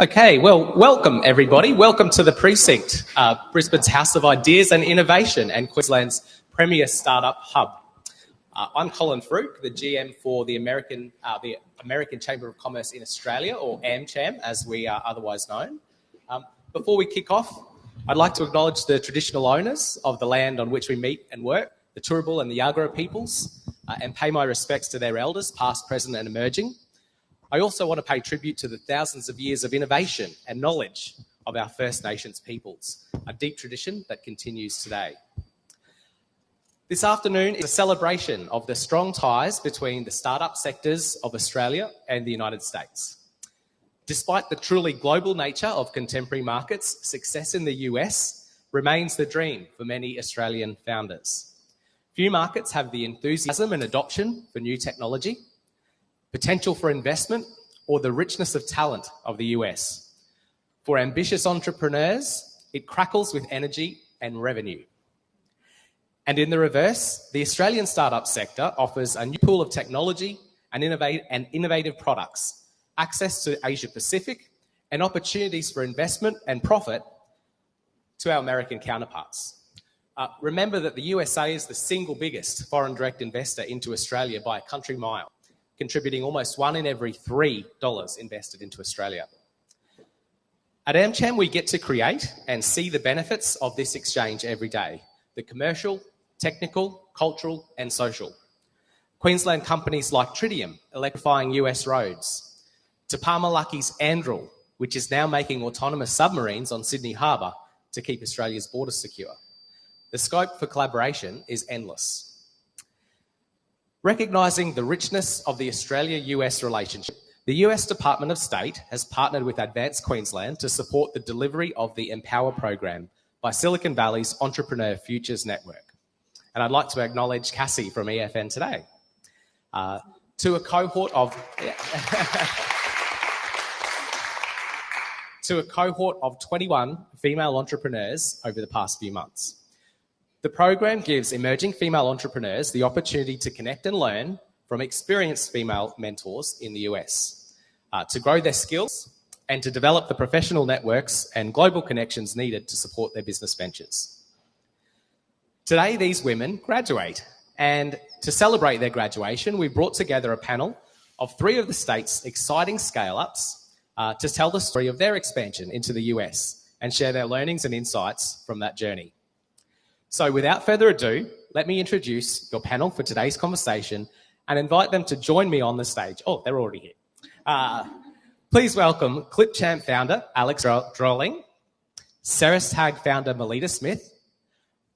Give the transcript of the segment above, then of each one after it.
Okay, well, welcome everybody. Welcome to the Precinct, Brisbane's House of Ideas and Innovation and Queensland's premier startup hub. I'm Colin Fruke, the GM for the American Chamber of Commerce in Australia, or AmCham as we are otherwise known. Before we kick off, I'd like to acknowledge the traditional owners of the land on which we meet and work, the Turrbal and the Yagara peoples, and pay my respects to their elders, past, present and emerging. I also want to pay tribute to the thousands of years of innovation and knowledge of our First Nations peoples, a deep tradition that continues today. This afternoon is a celebration of the strong ties between the startup sectors of Australia and the United States. Despite the truly global nature of contemporary markets, success in the US remains the dream for many Australian founders. Few markets have the enthusiasm and adoption for new technology, potential for investment, or the richness of talent of the US. For ambitious entrepreneurs, it crackles with energy and revenue. And in the reverse, the Australian startup sector offers a new pool of technology and innovative products, access to Asia Pacific, and opportunities for investment and profit to our American counterparts. Remember that the USA is the single biggest foreign direct investor into Australia by a country mile, contributing almost $1 in every $3 invested into Australia. At AmCham, we get to create and see the benefits of this exchange every day, the commercial, technical, cultural and social. Queensland companies like Tritium, electrifying US roads, to Palmer-Lucky's Anduril, which is now making autonomous submarines on Sydney Harbour to keep Australia's borders secure. The scope for collaboration is endless. Recognising the richness of the Australia-US relationship, the US Department of State has partnered with Advanced Queensland to support the delivery of the Empower Program by Silicon Valley's Entrepreneur Futures Network. And I'd like to acknowledge Cassie from EFN today. To a cohort of 21 female entrepreneurs over the past few months. The program gives emerging female entrepreneurs the opportunity to connect and learn from experienced female mentors in the US, to grow their skills and to develop the professional networks and global connections needed to support their business ventures. Today, these women graduate, and to celebrate their graduation, we brought together a panel of 3 of the state's exciting scale-ups to tell the story of their expansion into the US and share their learnings and insights from that journey. So without further ado, let me introduce your panel for today's conversation and invite them to join me on the stage. Oh, they're already here. Please welcome Clipchamp founder Alex Droling, Serastag founder Melita Smith,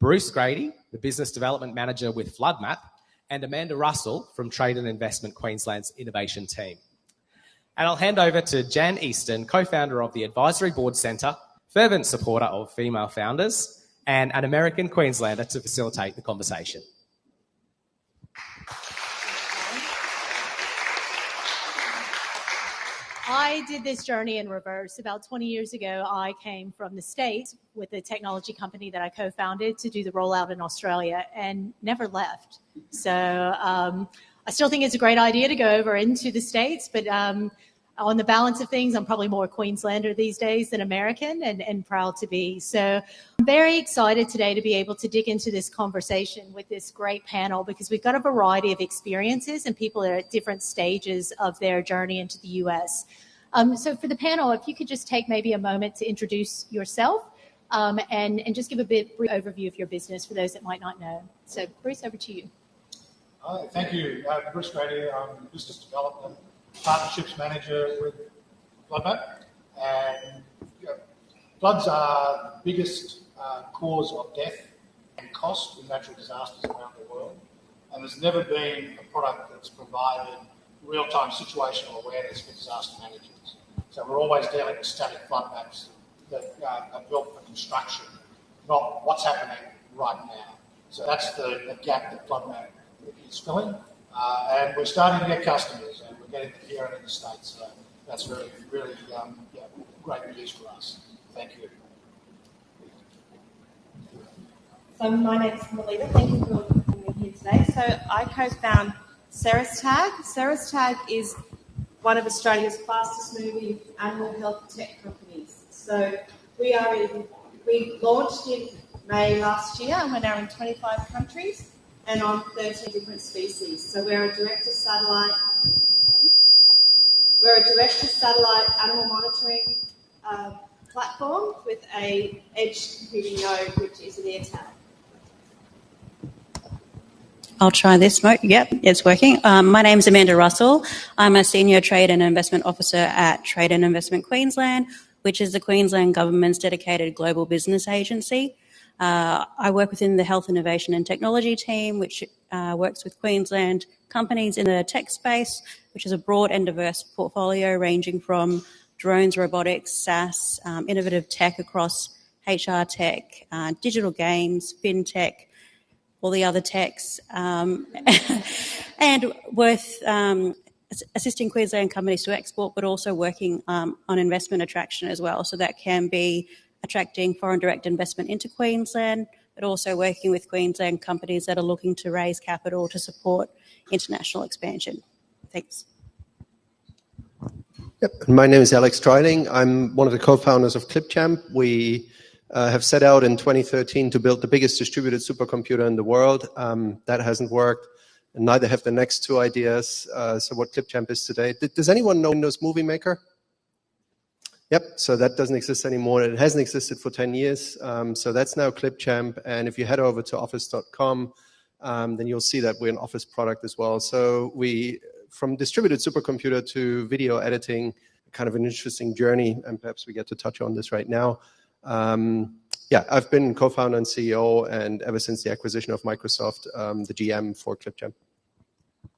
Bruce Grady, the business development manager with FloodMap, and Amanda Russell from Trade and Investment Queensland's innovation team. And I'll hand over to Jan Easton, co-founder of the Advisory Board Centre, fervent supporter of female founders, and an American Queenslander to facilitate the conversation. I did this journey in reverse. About 20 years ago, I came from the States with a technology company that I co-founded to do the rollout in Australia and never left. So I still think it's a great idea to go over into the States, but on the balance of things, I'm probably more Queenslander these days than American, and proud to be. So I'm very excited today to be able to dig into this conversation with this great panel, because we've got a variety of experiences and people that are at different stages of their journey into the US. So for the panel, if you could just take maybe a moment to introduce yourself and just give a brief overview of your business for those that might not know. So Bruce, over to you. Thank you. Bruce Grady, I'm Business Development Partnerships Manager with FloodMap. And floods are the biggest cause of death and cost in natural disasters around the world. And there's never been a product that's provided real-time situational awareness for disaster managers. So we're always dealing with static flood maps that are built for construction, not what's happening right now. So that's the gap that FloodMap is filling. And we're starting to get customers, and we're getting to hear it in the States. So that's really great news for us. Thank you. So my name's Melita. Thank you for having me here today. So I co-found Serastag. Serastag is one of Australia's fastest moving animal health tech companies. So we launched in May last year, and we're now in 25 countries and on 13 different species. So we're a direct-to-satellite animal monitoring platform with a edge computing node, which is an AirTag. I'll try this. Yep, it's working. My name's Amanda Russell. I'm a Senior Trade and Investment Officer at Trade and Investment Queensland, which is the Queensland Government's dedicated global business agency. I work within the Health Innovation and Technology team, which works with Queensland companies in the tech space, which is a broad and diverse portfolio ranging from drones, robotics, SaaS, innovative tech across HR tech, digital games, fintech, all the other techs, and worth assisting Queensland companies to export, but also working on investment attraction as well. So that can be attracting foreign direct investment into Queensland, but also working with Queensland companies that are looking to raise capital to support international expansion. Thanks. Yep. My name is Alex Striding. I'm one of the co-founders of ClipChamp. We have set out in 2013 to build the biggest distributed supercomputer in the world. That hasn't worked, and neither have the next two ideas. So what ClipChamp is today. Does anyone know Windows Movie Maker? Yep, so that doesn't exist anymore. It hasn't existed for 10 years. So that's now ClipChamp. And if you head over to office.com, then you'll see that we're an Office product as well. So from distributed supercomputer to video editing, kind of an interesting journey, and perhaps we get to touch on this right now. I've been co-founder and CEO, and ever since the acquisition of Microsoft, the GM for ClipChamp.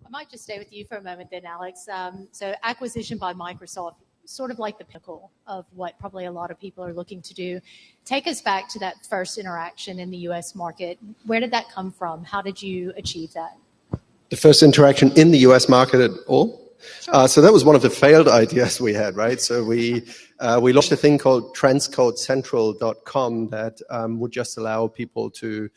I might just stay with you for a moment then, Alex. So acquisition by Microsoft, sort of like the pinnacle of what probably a lot of people are looking to do. Take us back to that first interaction in the US market. Where did that come from? How did you achieve that? The first interaction in the US market at all? Sure. So that was one of the failed ideas we had, right? So we launched a thing called transcodecentral.com that would just allow people to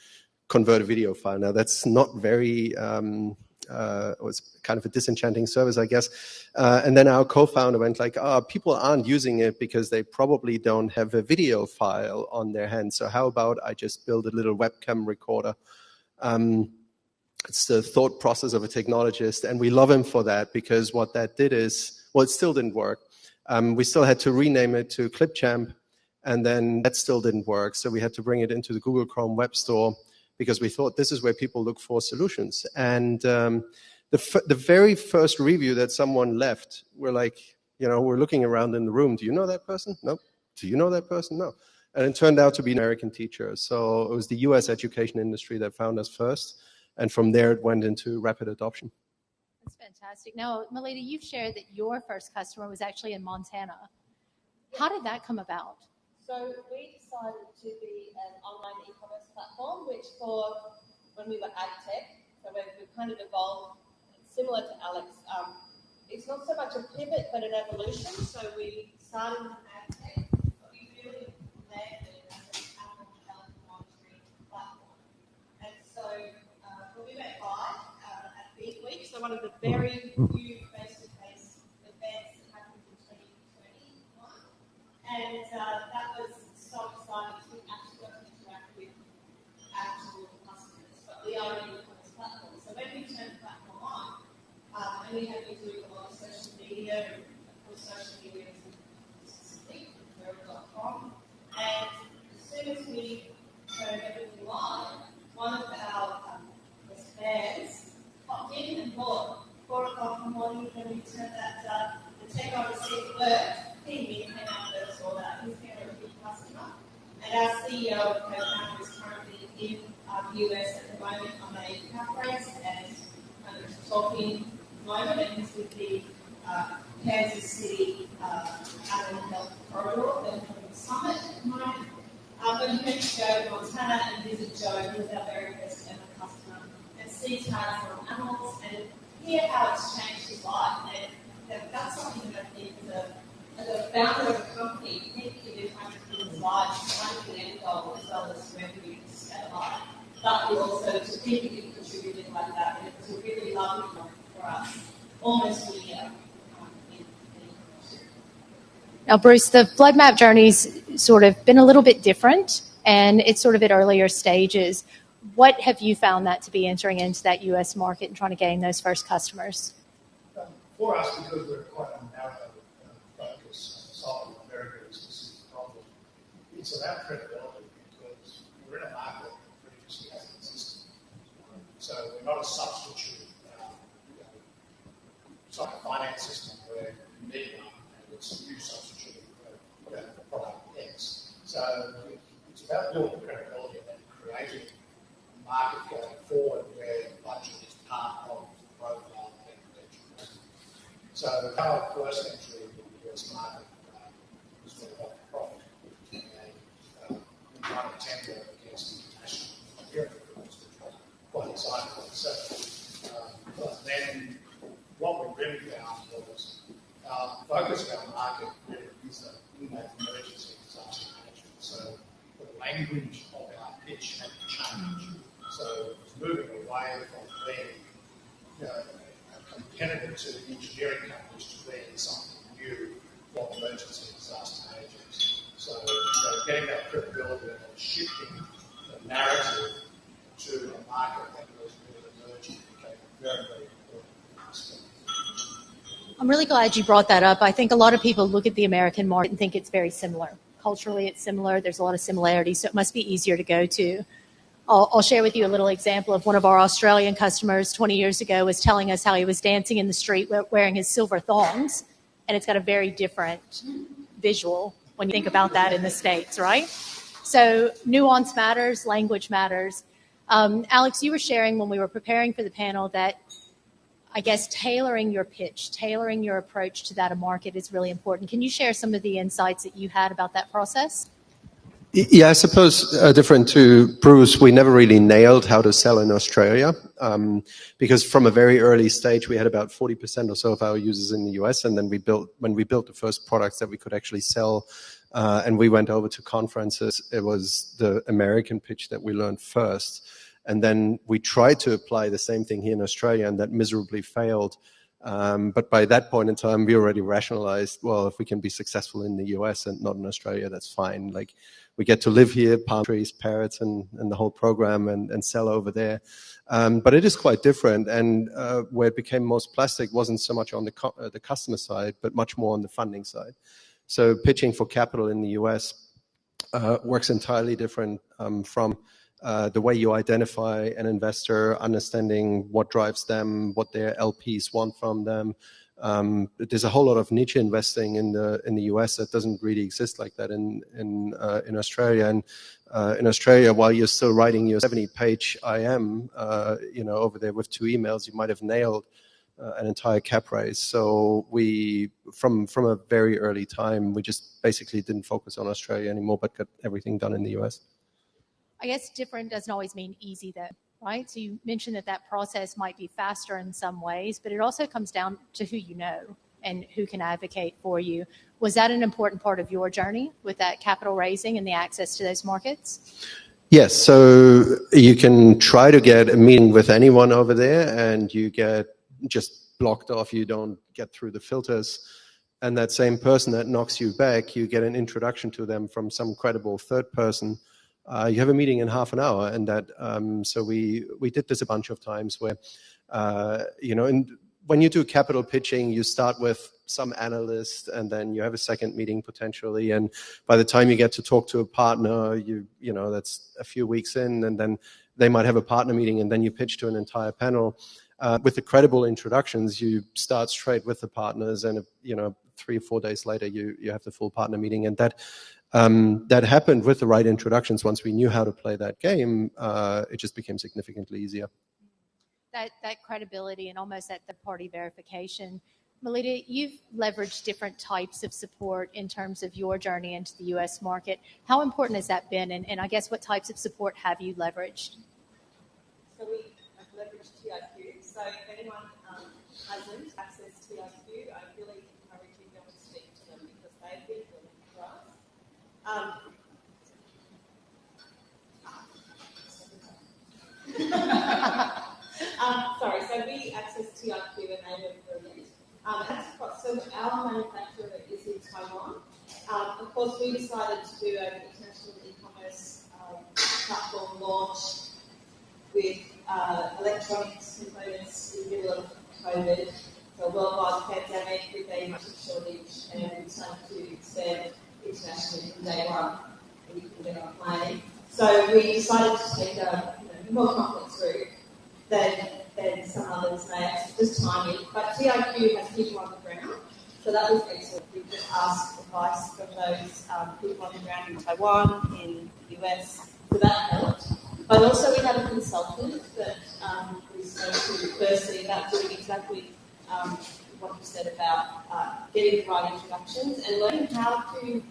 convert a video file. Now, that's not very, it was kind of a disenchanting service, I guess. And then our co-founder went like, people aren't using it because they probably don't have a video file on their hands. So how about I just build a little webcam recorder? It's the thought process of a technologist, and we love him for that, because what that did is, well, it still didn't work. We still had to rename it to ClipChamp, and then that still didn't work. So we had to bring it into the Google Chrome Web Store, because we thought this is where people look for solutions. And the very first review that someone left, we're like, we're looking around in the room. Do you know that person? No. Do you know that person? No. And it turned out to be an American teacher. So it was the US education industry that found us first. And from there, it went into rapid adoption. That's fantastic. Now, Melita, you've shared that your first customer was actually in Montana. How did that come about? So we decided to be an online e-commerce platform, which for when we were ag tech, so we've kind of evolved similar to Alex. It's not so much a pivot, but an evolution. So we started with ag tech, but we really landed as an animal health monitoring platform. And so when we went live at Beat Week, so one of the very few face-to-face events that happened in 2021, and that was so exciting to actually got to interact with actual customers. But we are an e-commerce platform. So when we turned the platform on, and we have been doing a lot of social media, and of course social media is specific, Verb.com, and as soon as we turned everything live, one of our fans popped in and bought 4 o'clock in the morning when we turned that the tech on the seat worked. He came out first saw that. He's been a repeat customer. And our CEO of co-founder is currently in the US at the moment on a conference and talking moment, and he's with the Kansas City Animal Health Corridor, the summit at the moment. But he went to go to Montana and visit Joe, who's our very first ever customer, and see tales from animals and hear how it's changed his life. And that's something that I think as a founder of a company, you think you do kind of people's lives, trying to get end goal as well as revenue to stay alive. But also to think that you contributed like that, and it's a really lovely moment for us, almost a year in Now, Bruce, the flood map journey's sort of been a little bit different, and it's sort of at earlier stages. What have you found that to be entering into that US market and trying to gain those first customers? For us, because we're quite a narrow focus, solving a very, very specific problem, it's about credibility because we're in a market that previously hasn't existed. So we're not a substitute. It's like a finance system where you need one and it's a new substitute for the product X. So it's about building credibility and then creating a market going forward where budget is part of the profile of that. So our first entry in the US market was with a profit, and we won a tender against international Europe, which was quite exciting. So then what we really found was our focus of our market really is in that emergency disaster management. So the language of our pitch had to change. So it's moving away from being a competitor to engineering companies to being something new for emergency disaster managers. So getting that credibility and shifting the narrative to a market that was really emerging became very, very important. I'm really glad you brought that up. I think a lot of people look at the American market and think it's very similar. Culturally, it's similar. There's a lot of similarities, so it must be easier to go to. I'll share with you a little example of one of our Australian customers 20 years ago was telling us how he was dancing in the street wearing his silver thongs, and it's got a very different visual when you think about that in the States, right? So nuance matters, language matters. Alex, you were sharing when we were preparing for the panel that I guess tailoring your pitch, tailoring your approach to that market is really important. Can you share some of the insights that you had about that process? Yeah, I suppose different to Bruce, we never really nailed how to sell in Australia because from a very early stage, we had about 40% or so of our users in the US. And then when we built the first products that we could actually sell and we went over to conferences, it was the American pitch that we learned first. And then we tried to apply the same thing here in Australia, and that miserably failed. But by that point in time, we already rationalized, well, if we can be successful in the US and not in Australia, that's fine. Like, we get to live here, palm trees, parrots, and the whole program and sell over there. But it is quite different. And where it became most plastic wasn't so much on the customer side, but much more on the funding side. So pitching for capital in the US works entirely different from the way you identify an investor, understanding what drives them, what their LPs want from them. There's a whole lot of niche investing in the US that doesn't really exist like that in Australia. And in Australia, while you're still writing your 70-page IM, over there with 2 emails, you might have nailed an entire cap raise. So we, from a very early time, we just basically didn't focus on Australia anymore, but got everything done in the US. I guess different doesn't always mean easy, though, right? So you mentioned that process might be faster in some ways, but it also comes down to who you know and who can advocate for you. Was that an important part of your journey with that capital raising and the access to those markets? Yes, so you can try to get a meeting with anyone over there and you get just blocked off, you don't get through the filters. And that same person that knocks you back, you get an introduction to them from some credible third person. You have a meeting in half an hour, and that. So we did this a bunch of times where, and when you do capital pitching, you start with some analyst, and then you have a second meeting potentially, and by the time you get to talk to a partner, that's a few weeks in, and then they might have a partner meeting, and then you pitch to an entire panel. With the credible introductions, you start straight with the partners, and 3 or 4 days later, you have the full partner meeting, and that happened with the right introductions. Once we knew how to play that game, it just became significantly easier. That credibility and almost that third-party verification. Melita, you've leveraged different types of support in terms of your journey into the U.S. market. How important has that been, and I guess what types of support have you leveraged? So we have leveraged TIQ. So if anyone hasn't accessed TIQ, I really encourage you to go and speak to them because they've been doing it for us. Sorry, so we access TIQ and they were brilliant. So our manufacturer is in Taiwan, of course, we decided to do an international e-commerce platform launch with electronics components in the middle of COVID, so a worldwide pandemic with a massive shortage, and we started to expand internationally from day one, and you can get on planning. So we decided to take a more complex route than some others may have, just timing. But TIQ has people on the ground, so that was excellent. We just asked advice from those people on the ground in Taiwan, in the US, so that helped. But also we had a consultant that we spoke to firstly about doing exactly what you said about getting the right introductions and learning how to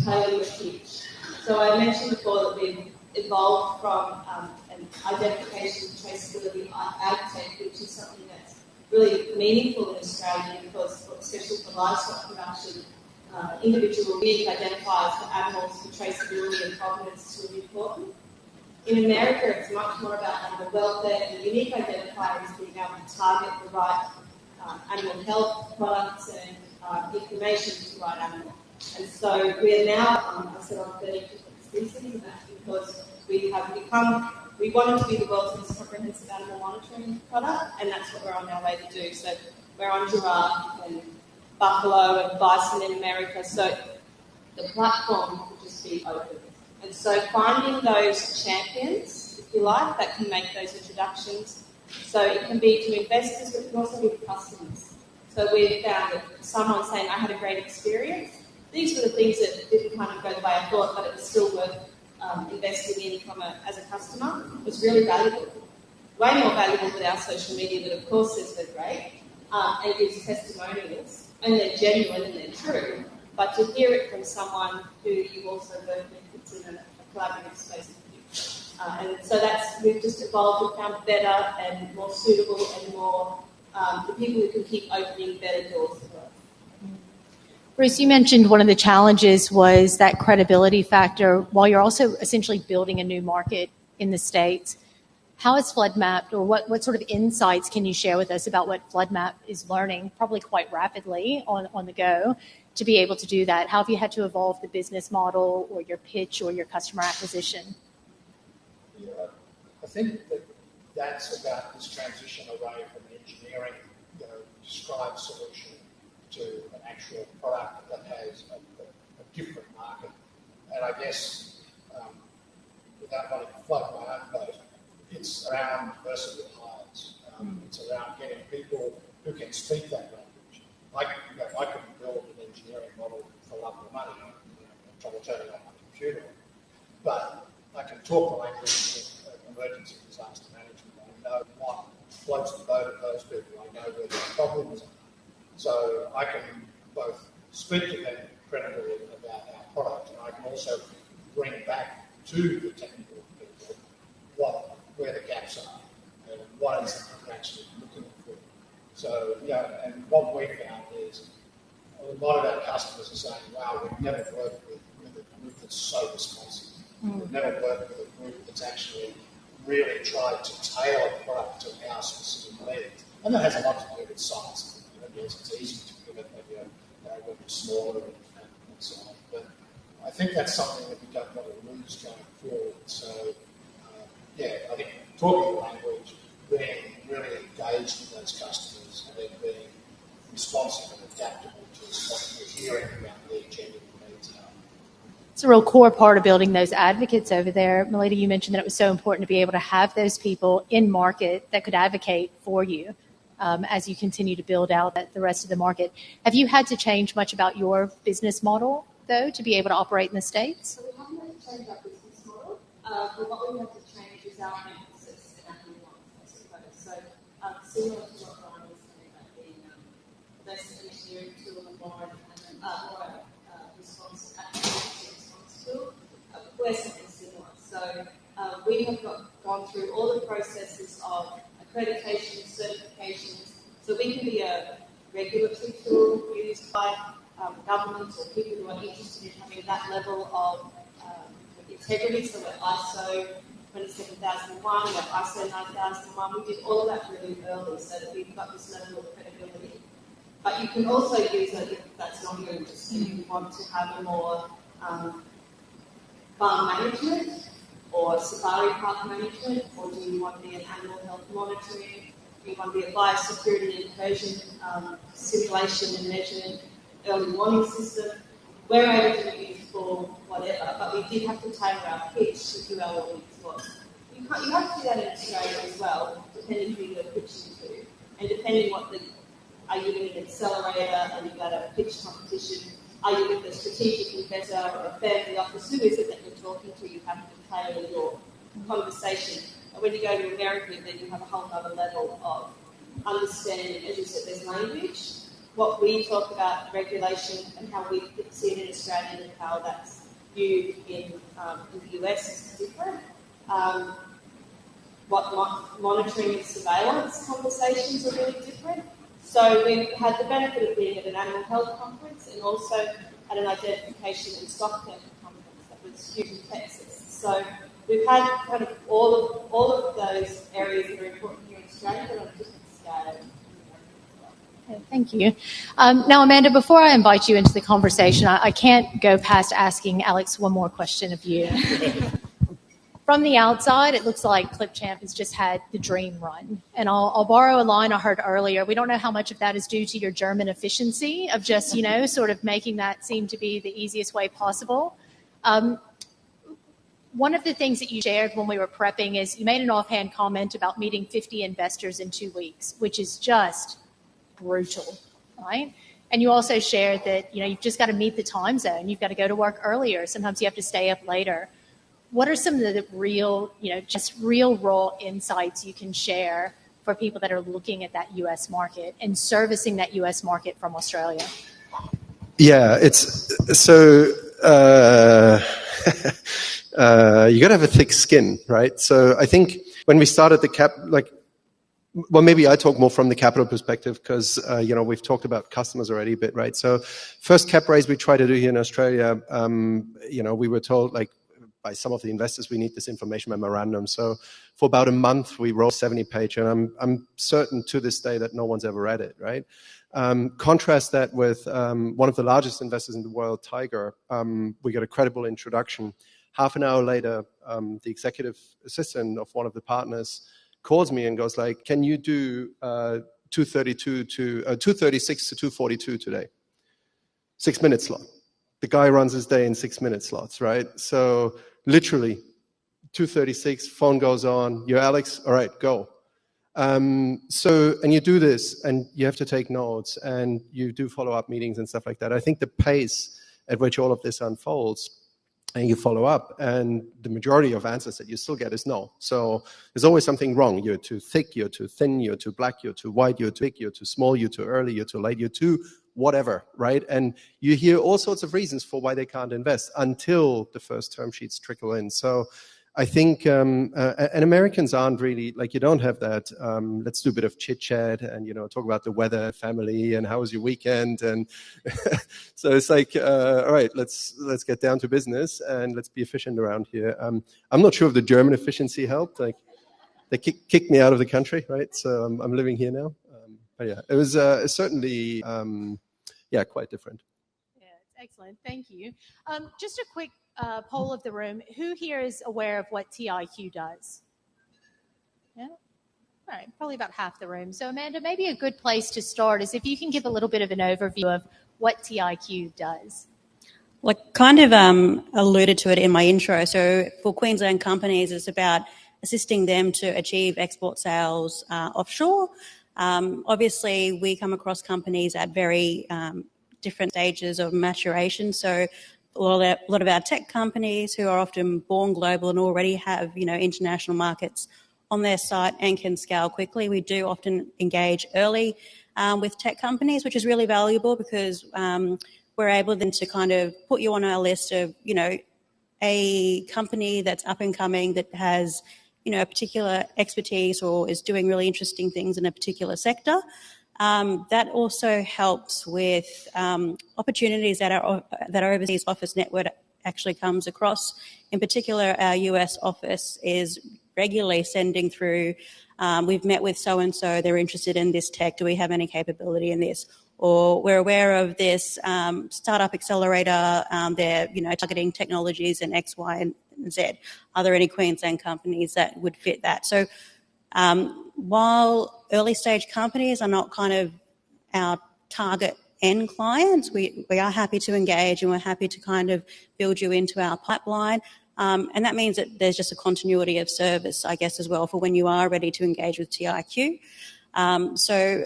tailor your pitch. So I mentioned before that we've evolved from an identification traceability ag tech, which is something that's really meaningful in Australia because, especially for livestock production, individual unique identifiers for animals for traceability and provenance is really important. In America, it's much more about animal welfare, and the unique identifier is being able to target the right animal health products and information to the right animal. And so we are now, I said, on 30 different species, and that's because we wanted to be the world's most comprehensive animal monitoring product, and that's what we're on our way to do. So we're on giraffe and buffalo and bison in America, so the platform will just be open. And so finding those champions, if you like, that can make those introductions. So it can be to investors, but it can also be to customers. So we've found that someone saying, I had a great experience. These were the things that didn't kind of go the way I thought, but it was still worth investing in as a customer. It was really valuable. Way more valuable than our social media that, of course, says they're great and gives testimonials, and they're genuine and they're true. But to hear it from someone who you also work with, it's in a collaborative space with you. And so we've just evolved, we've found better and more suitable and more the people who can keep opening better doors for us. Bruce, you mentioned one of the challenges was that credibility factor while you're also essentially building a new market in the States. How is FloodMap, or what sort of insights can you share with us about what FloodMap is learning, probably quite rapidly on the go, to be able to do that? How have you had to evolve the business model or your pitch or your customer acquisition? Yeah, I think that's about this transition away from an engineering, described solution to an actual product that has a different market. And I guess, without wanting to float my own boat, it's around versatile hires. It's around getting people who can speak that language. I couldn't build an engineering model for love or money. I'm trying to turn it on my computer. But I can talk the language of emergency disaster management. I know what floats the boat of those people. I know where their problems are. So I can both speak to them credibly about our product, and I can also bring back to the technical people where the gaps are and what is it they're actually looking for. So, and what we found is a lot of our customers are saying, wow, we've never worked with a group that's so responsive. We've never worked with a group that's actually really tried to tailor product to our specific needs. And that has a lot to do with size. Yes, it's easy to pivot when you're smaller and so on. But I think that's something that we don't want to lose going forward. So, I think talking the language, being really engaged with those customers, and then being responsive and adaptable to what we're hearing about their genuine needs are. It's a real core part of building those advocates over there. Melita, you mentioned that it was so important to be able to have those people in market that could advocate for you as you continue to build out the rest of the market. Have you had to change much about your business model, though, to be able to operate in the States? So we haven't had to change our business model, but what we have to change is our emphasis and our nuance, I suppose. So similar to what Brian was saying about being less engineering tool and more response tool, we're something similar. So we have gone through all the processes of accreditation, certifications, so we can be a regulatory tool used by governments or people who are interested in having that level of integrity. So we're ISO 27001, we're ISO 9001. We did all of that really early so that we've got this level of credibility. But you can also use it if that's not your interest and you want to have a more farm management or safari park management, or do you want to be an animal health monitoring? Do you want to be a biosecurity incursion simulation and measurement, early warning system? We're able to use for whatever, but we did have to tailor our pitch to who our audience was. You have to do that in Australia as well, depending who you're pitching to, and depending are you in an accelerator, are you at a pitch competition, are you with a strategic investor or a family office, who is it that you're talking to? You have to tailor your conversation. And when you go to America, then you have a whole other level of understanding, as you said, there's language, what we talk about regulation and how we see it in Australia and how that's viewed in the US is different. What monitoring and surveillance conversations are really different. So we've had the benefit of being at an animal health conference and also at an identification and stock taking conference that was huge in Texas. So we've had kind of all of those areas that are important here in Australia, but on a different scale. Okay, thank you. Now, Amanda, before I invite you into the conversation, I can't go past asking Alex one more question of you. From the outside, it looks like ClipChamp has just had the dream run. And I'll borrow a line I heard earlier. We don't know how much of that is due to your German efficiency of just, sort of making that seem to be the easiest way possible. One of the things that you shared when we were prepping is you made an offhand comment about meeting 50 investors in 2 weeks, which is just brutal, right? And you also shared that, you've just got to meet the time zone. You've got to go to work earlier. Sometimes you have to stay up later. What are some of the real, just real raw insights you can share for people that are looking at that U.S. market and servicing that U.S. market from Australia? Yeah, it's so you got to have a thick skin, right? So I think when we started maybe I talk more from the capital perspective because, we've talked about customers already a bit, right? So first cap raise we try to do here in Australia, we were told by some of the investors, we need this information memorandum. So for about a month, we wrote 70-page, and I'm certain to this day that no one's ever read it, right? Contrast that with one of the largest investors in the world, Tiger. We got a credible introduction. Half an hour later, the executive assistant of one of the partners calls me and goes can you do 236 to 242 today? 6-minute slot. The guy runs his day in 6-minute slots, right? So literally 236, phone goes on, you're Alex, all right, go. And you do this and you have to take notes and you do follow-up meetings and stuff like that. I think the pace at which all of this unfolds and you follow up, and the majority of answers that you still get is no. So there's always something wrong. You're too thick, you're too thin, you're too black, you're too white, you're too big, you're too small, you're too early, you're too late, you're too whatever, right? And you hear all sorts of reasons for why they can't invest until the first term sheets trickle in. So I think, and Americans aren't really, you don't have that, let's do a bit of chit chat and, talk about the weather, family, and how was your weekend? And so it's all right, let's get down to business and let's be efficient around here. I'm not sure if the German efficiency helped. They kicked me out of the country, right? So I'm living here now. But yeah, it was certainly, quite different. Yeah, it's excellent. Thank you. Just a quick poll of the room. Who here is aware of what TIQ does? Yeah? All right, probably about half the room. So Amanda, maybe a good place to start is if you can give a little bit of an overview of what TIQ does. Kind of alluded to it in my intro. So for Queensland companies, it's about assisting them to achieve export sales offshore. Obviously, we come across companies at very different stages of maturation. So a lot of our tech companies who are often born global and already have, international markets on their site and can scale quickly. We do often engage early with tech companies, which is really valuable because we're able then to kind of put you on our list of, a company that's up and coming that has, a particular expertise or is doing really interesting things in a particular sector. That also helps with opportunities that our overseas office network actually comes across. In particular, our US office is regularly sending through, we've met with so-and-so, they're interested in this tech, do we have any capability in this? or we're aware of this startup accelerator. They're targeting technologies in X, Y, and Z. Are there any Queensland companies that would fit that? So while early stage companies are not kind of our target end clients, we are happy to engage, and we're happy to kind of build you into our pipeline. And that means that there's just a continuity of service, I guess, as well, for when you are ready to engage with TIQ. So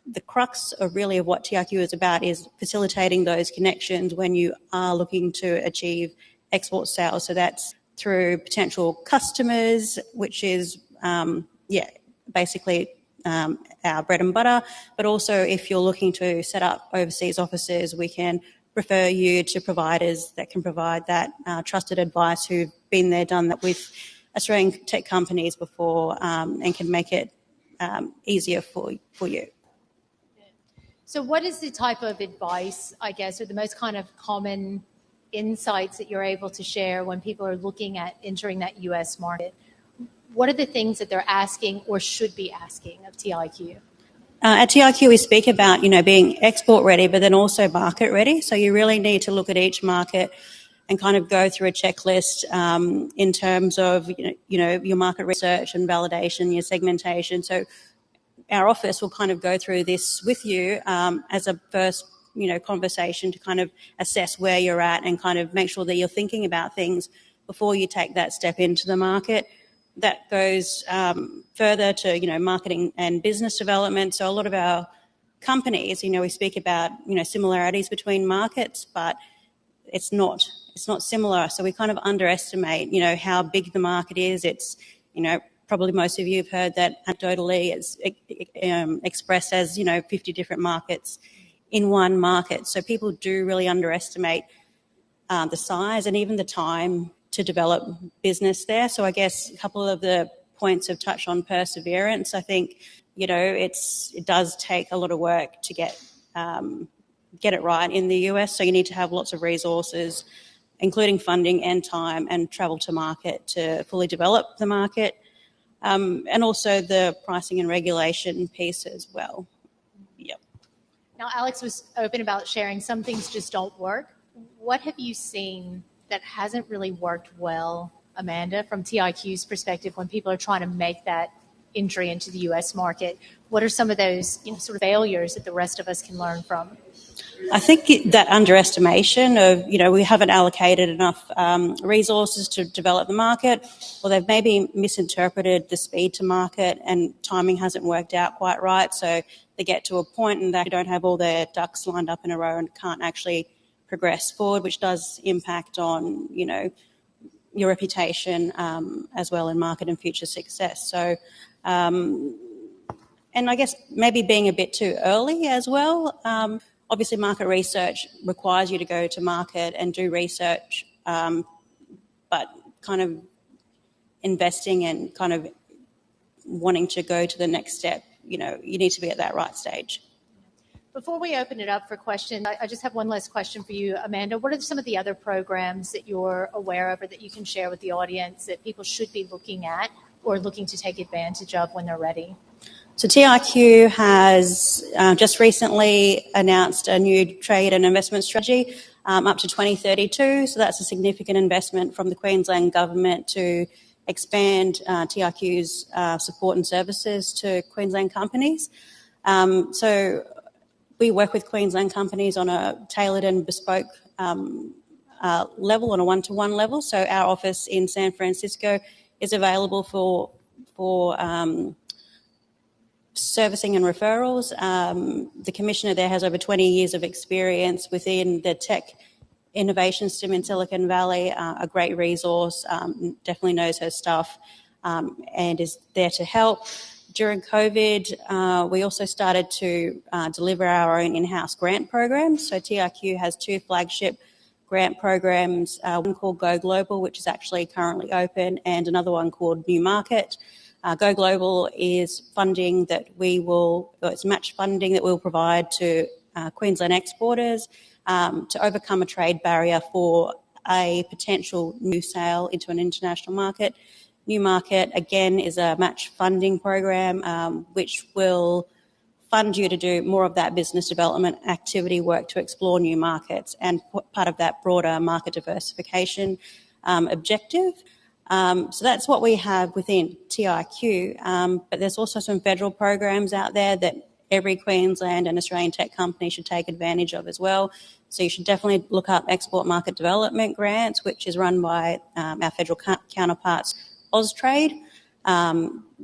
the crux of really of what TIQ is about is facilitating those connections when you are looking to achieve export sales. So that's through potential customers, which is, basically our bread and butter. But also if you're looking to set up overseas offices, we can refer you to providers that can provide that trusted advice who've been there, done that with Australian tech companies before, and can make it easier for you. So what is the type of advice, I guess, or the most kind of common insights that you're able to share when people are looking at entering that US market? What are the things that they're asking or should be asking of TIQ? At TIQ, we speak about, being export ready, but then also market ready. So you really need to look at each market and kind of go through a checklist in terms of, your market research and validation, your segmentation. So our office will kind of go through this with you as a first, conversation to kind of assess where you're at and kind of make sure that you're thinking about things before you take that step into the market. That goes further to, marketing and business development. So a lot of our companies, we speak about, similarities between markets, but it's not similar. So we kind of underestimate, how big the market is. It's, probably most of you have heard that anecdotally it's expressed as, 50 different markets in one market. So people do really underestimate the size and even the time to develop business there. So I guess a couple of the points have touched on perseverance. I think, it does take a lot of work to get it right in the US. So you need to have lots of resources, including funding and time and travel to market to fully develop the market. And also the pricing and regulation piece as well. Yep. Now, Alex was open about sharing some things just don't work. What have you seen that hasn't really worked well, Amanda, from TIQ's perspective when people are trying to make that entry into the US market? What are some of those sort of failures that the rest of us can learn from? I think that underestimation of, we haven't allocated enough resources to develop the market, or they've maybe misinterpreted the speed to market and timing hasn't worked out quite right. So they get to a point and they don't have all their ducks lined up in a row and can't actually progress forward, which does impact on, your reputation as well in market and future success. So, and I guess maybe being a bit too early as well. Obviously, market research requires you to go to market and do research, but kind of investing and kind of wanting to go to the next step, you need to be at that right stage. Before we open it up for questions, I just have one last question for you, Amanda. What are some of the other programs that you're aware of or that you can share with the audience that people should be looking at or looking to take advantage of when they're ready? So TIQ has just recently announced a new trade and investment strategy up to 2032. So that's a significant investment from the Queensland Government to expand TIQ's support and services to Queensland companies. So we work with Queensland companies on a tailored and bespoke level, on a one-to-one level. So our office in San Francisco is available for servicing and referrals. The commissioner there has over 20 years of experience within the tech innovation system in Silicon Valley, a great resource, definitely knows her stuff, and is there to help. During COVID, we also started to deliver our own in-house grant programs. So TIQ has two flagship grant programs, one called Go Global, which is actually currently open, and another one called New Market. Go Global is funding that it's match funding that we'll provide to Queensland exporters to overcome a trade barrier for a potential new sale into an international market. New Market, again, is a match funding program which will fund you to do more of that business development activity work to explore new markets and part of that broader market diversification objective. So that's what we have within TIQ, but there's also some federal programs out there that every Queensland and Australian tech company should take advantage of as well. So you should definitely look up Export Market Development Grants, which is run by our federal counterparts, Austrade.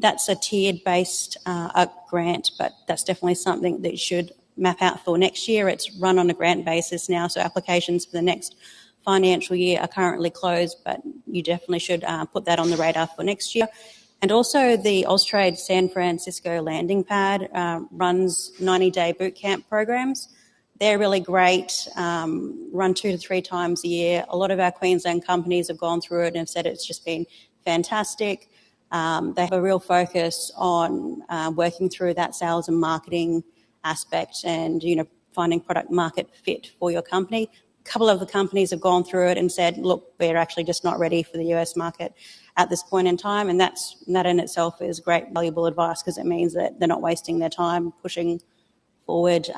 That's a tiered-based grant, but that's definitely something that you should map out for next year. It's run on a grant basis now, so applications for the next financial year are currently closed, but you definitely should put that on the radar for next year. And also the Austrade San Francisco landing pad runs 90-day bootcamp programs. They're really great, run 2 to 3 times a year. A lot of our Queensland companies have gone through it and have said it's just been fantastic. They have a real focus on working through that sales and marketing aspect and, finding product market fit for your company. A couple of the companies have gone through it and said, look, we're actually just not ready for the US market at this point in time, and that in itself is great, valuable advice because it means that they're not wasting their time pushing forward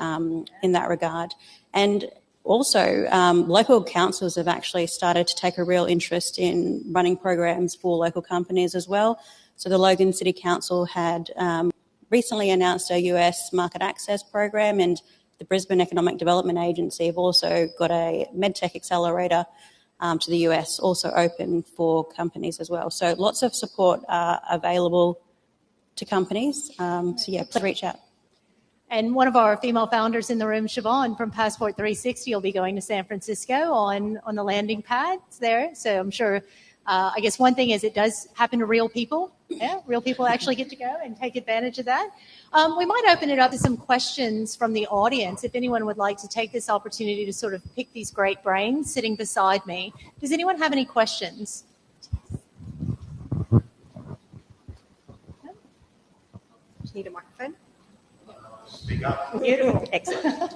in that regard. And also, local councils have actually started to take a real interest in running programs for local companies as well. So the Logan City Council had recently announced a US market access program, and the Brisbane Economic Development Agency have also got a medtech accelerator to the US, also open for companies as well. So lots of support available to companies. Please reach out. And one of our female founders in the room, Siobhan from Passport 360, will be going to San Francisco on the landing pads there. So I'm sure, I guess one thing is it does happen to real people. Yeah, real people actually get to go and take advantage of that. We might open it up to some questions from the audience. If anyone would like to take this opportunity to sort of pick these great brains sitting beside me. Does anyone have any questions? No? Do you need a microphone? Speak up. Beautiful. Excellent.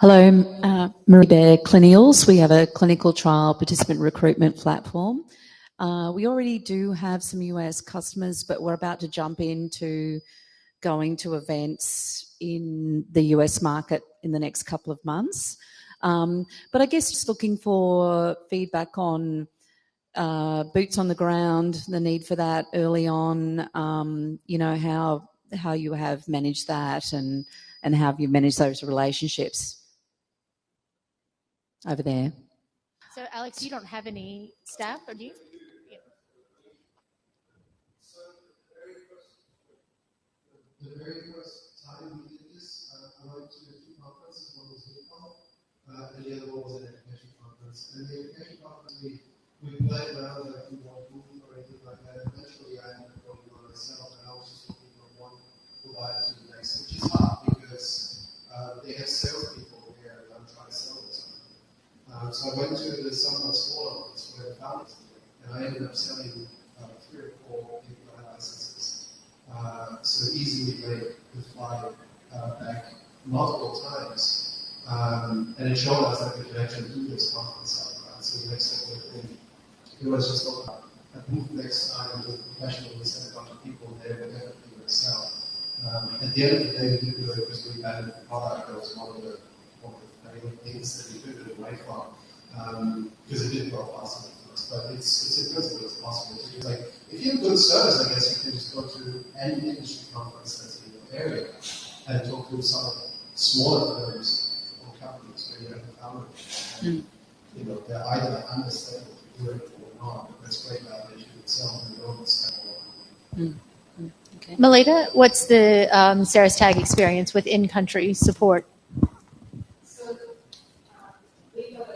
Hello, Marie Bear Clinials. We have a clinical trial participant recruitment platform. We already do have some US customers, but we're about to jump into going to events in the US market in the next couple of months. But I guess just looking for feedback on boots on the ground, the need for that early on, how you have managed that and how have you managed those relationships over there. So, Alex, you don't have any staff, or do you? Yeah. So the very first time we did this, I went to 2 conferences. One was HIPAA, and the other one was an education conference. And the education conference, we played around like we want to move or anything like that. Eventually, I ended up going by myself. multiple times, and it showed us that we could actually do this conference side, right? So the next step it was just a booth next time with professionals, send a bunch of people there, we're definitely going to sell. At the end of the day, we did do it because we valued the product. That was one of the things that we pivoted away from, because it didn't grow fast enough for us. But it's in principle it's possible to do. Like, if you have good service, I guess you can just go to any industry conference that's in your area and talk to some smaller firms or companies where you have a founder. And, you know, they're either unstable to do it or not. But that's great validation itself, and you don't spend a lot. Okay. Melita, what's the Sarah's Tag experience with in-country support? So we had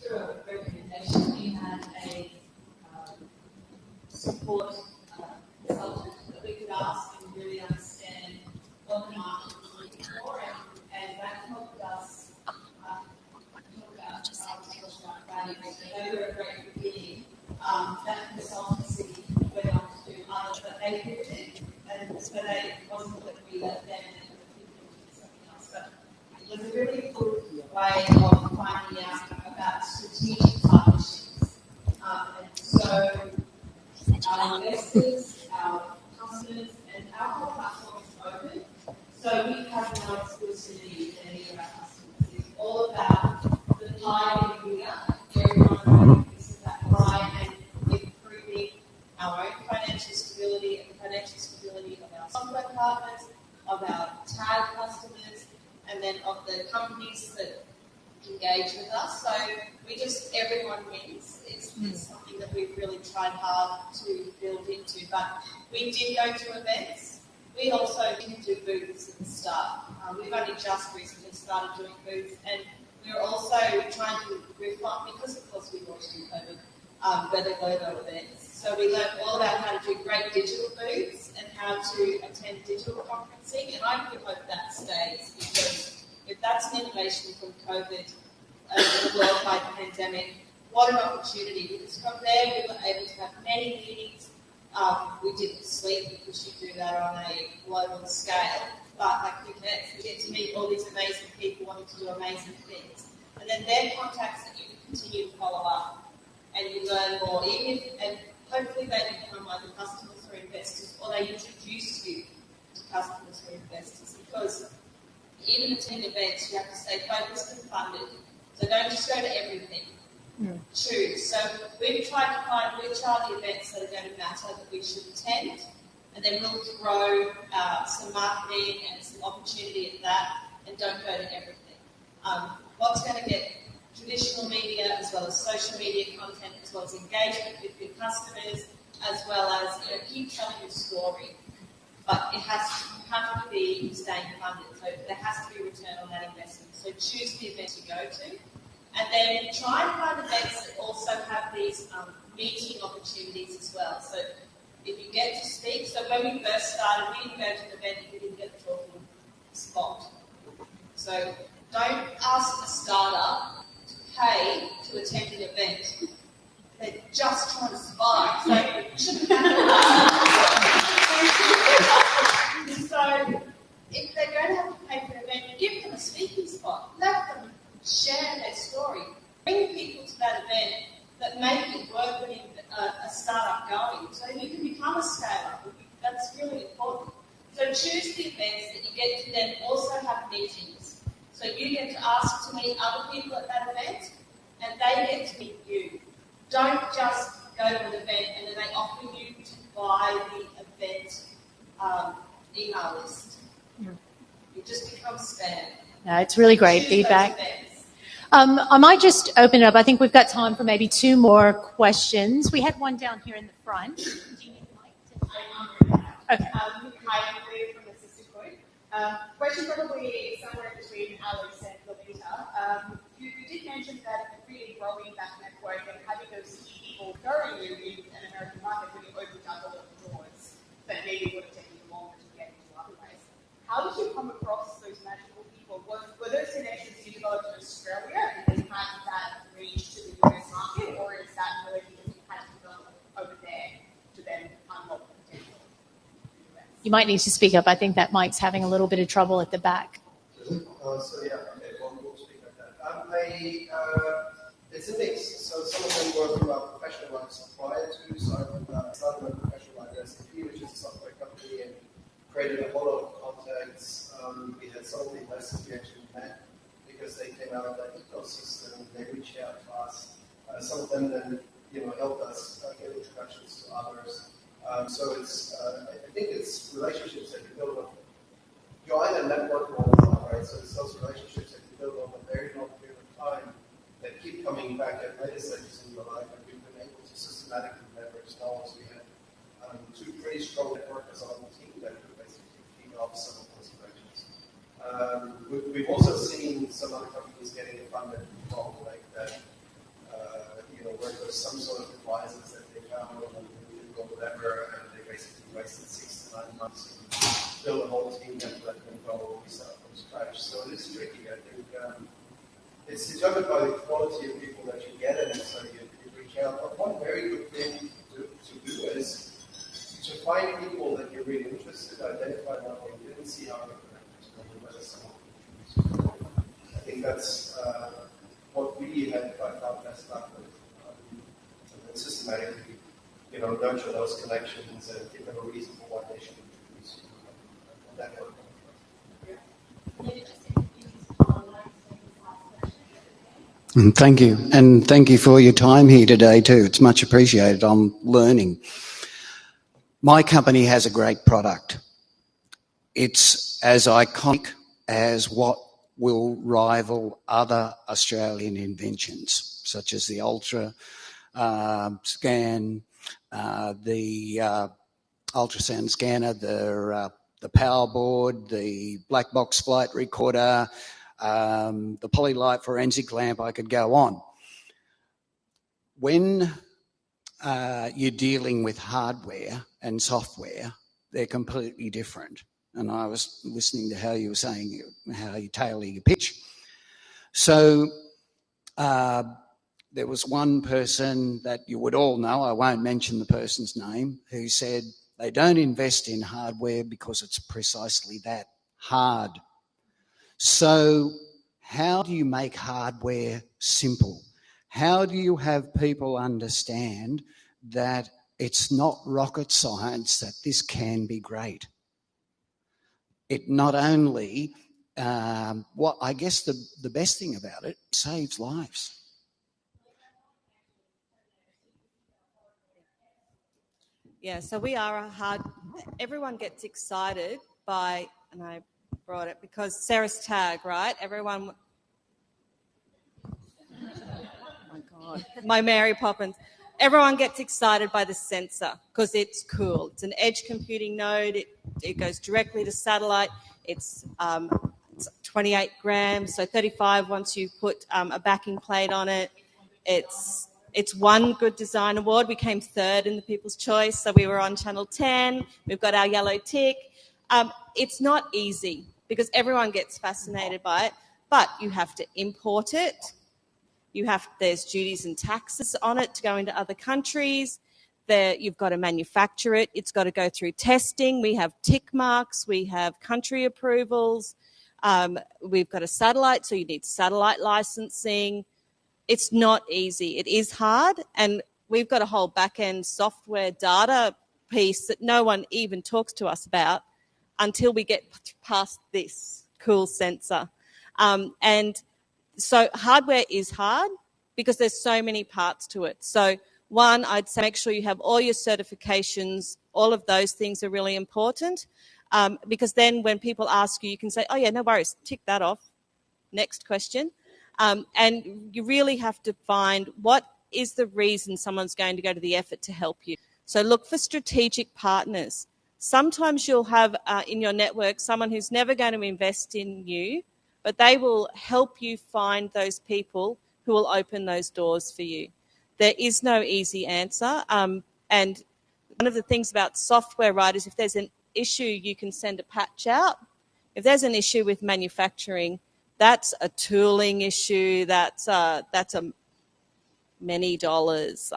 through a recommendation, we had a support consultant that we could ask and really understand what the market was looking for, and that helped us talk about values. So they were a great beginning. That consultancy went on to do other, but they pivoted, and so they wasn't that we let them and something else. But it was a really good way of finding out about strategic partnerships. And so our investors, our customers, and our whole platform is open. So we have no exclusivity with any of our customers. It's all about the pie in here. Everyone is that pie and improving our own financial stability and the financial stability of our software partners, of our tag customers, and then of the companies that engage with us. So everyone wins. It's something that we've really tried hard to build into. But we did go to events. We also didn't do booths at the start. We've only just recently started doing booths, and we're also trying to refine, because of course we watched in COVID, Weather Global events. So we learned all about how to do great digital booths and how to attend digital conferencing, and I really hope that stays, because if that's an innovation from COVID, the worldwide pandemic, what an opportunity, because from there we were able to have many meetings. We didn't sleep because you do that on a global scale, but like we get to meet all these amazing people wanting to do amazing things. And then they're contacts that you can continue to follow up, and you learn more, and hopefully they become either customers or investors, or they introduce you to customers or investors, because even attending events, you have to stay focused and funded. So don't just go to everything. Choose. So we've tried to find which are the events that are going to matter that we should attend, and then we'll throw some marketing and some opportunity at that, and don't go to everything. What's going to get traditional media, as well as social media content, as well as engagement with your customers, as well as keep telling your story. But you have to be staying funded, so there has to be a return on that investment. So choose the event you go to, and then try and find events that also have these meeting opportunities as well. So if you get to speak, so when we first started, we didn't go to an event if we didn't get the talking spot. So don't ask a startup to pay to attend an event. They're just trying to survive, so it shouldn't happen. So if they're going to have to pay for an event, give them a speaking spot. Let them share their story. Bring people to that event that make it worth getting a startup going, so you can become a scale-up. That's really important. So choose the events that you get to then also have meetings. So you get to ask to meet other people at that event, and they get to meet you. Don't just go to an event and then they offer you to buy the event email list. You just become spam. No, it's really great Choose feedback. those events. I might just open it up. I think we've got time for maybe two more questions. We had one down here in the front. Do you need the mic? Okay. Hi, I'm Claire from the Sister Group. Question probably somewhere between Alex and Lolita. You did mention that really growing that network and having those key people knowing you in an American market really opened up a lot of doors that maybe would have taken you longer to get into otherwise. How did you come across those magical people? Were those connections you developed in Australia and then had that reach to the US market, or is that really that you had to develop over there to then unlock the potential in the US? You might need to speak up. I think that mic's having a little bit of trouble at the back. We'll speak like that. It's a mix. So some of them were from our professional lives prior to, so I started my professional life at SAP, which is a software company, and created a whole lot of contacts. We had some of the investors we actually met because they came out of that ecosystem. They reached out to us. Some of them then, helped us get introductions to others. So it's, I think it's relationships that you build on. You either network all the time, right? So it's those relationships that you build over a very long period of time that keep coming back at later stages in your life, and we've been able to systematically leverage those. We had two pretty strong networkers on the team that could basically feed off some of those connections. We've also seen some other companies getting funded from like that, where there's some sort of advisors that they found or whatever, and they basically wasted 6 to 9 months to build a whole team and let them go start from scratch. So it is tricky. I think it's determined by the quality of people that you get in, so you reach out. But one very good thing to do is to find people that you're really interested in, identify them on LinkedIn, and see how they're connected, whether someone. I think that's what we had by far best luck with. And systematically, nurture those connections and give them a reason for why they should introduce you. That work. Thank you. And thank you for your time here today too. It's much appreciated. I'm learning. My company has a great product. It's as iconic as what will rival other Australian inventions, such as the Ultra Scan, the ultrasound scanner, the power board, the black box flight recorder, the polylight forensic lamp. I could go on. When you're dealing with hardware and software, they're completely different. And I was listening to how you were saying how you tailor your pitch. So there was one person that you would all know, I won't mention the person's name, who said they don't invest in hardware because it's precisely that, hard. So how do you make hardware simple? How do you have people understand that it's not rocket science, that this can be great? It not only, I guess the best thing about it, saves lives. Yeah, so we are everyone gets excited by, and I brought it because Sarah's tag, right? Everyone, oh my God, my Mary Poppins. Everyone gets excited by the sensor because it's cool. It's an edge computing node. It goes directly to satellite. It's 28 grams, so 35 once you put a backing plate on it. It's won Good Design Award. We came third in the People's Choice, so we were on Channel 10. We've got our yellow tick. It's not easy because everyone gets fascinated by it, but you have to import it. There's duties and taxes on it to go into other countries. You've got to manufacture it. It's got to go through testing. We have tick marks. We have country approvals. We've got a satellite, so you need satellite licensing. It's not easy. It is hard, and we've got a whole back-end software data piece that no one even talks to us about until we get past this cool sensor. And so hardware is hard because there's so many parts to it. So one, I'd say make sure you have all your certifications. All of those things are really important because then when people ask you, you can say, oh, yeah, no worries, tick that off. Next question. And you really have to find what is the reason someone's going to go to the effort to help you. So look for strategic partners. Sometimes you'll have in your network someone who's never going to invest in you, but they will help you find those people who will open those doors for you. There is no easy answer. And one of the things about software, right, is if there's an issue, you can send a patch out. If there's an issue with manufacturing, that's a tooling issue. That's a many dollars.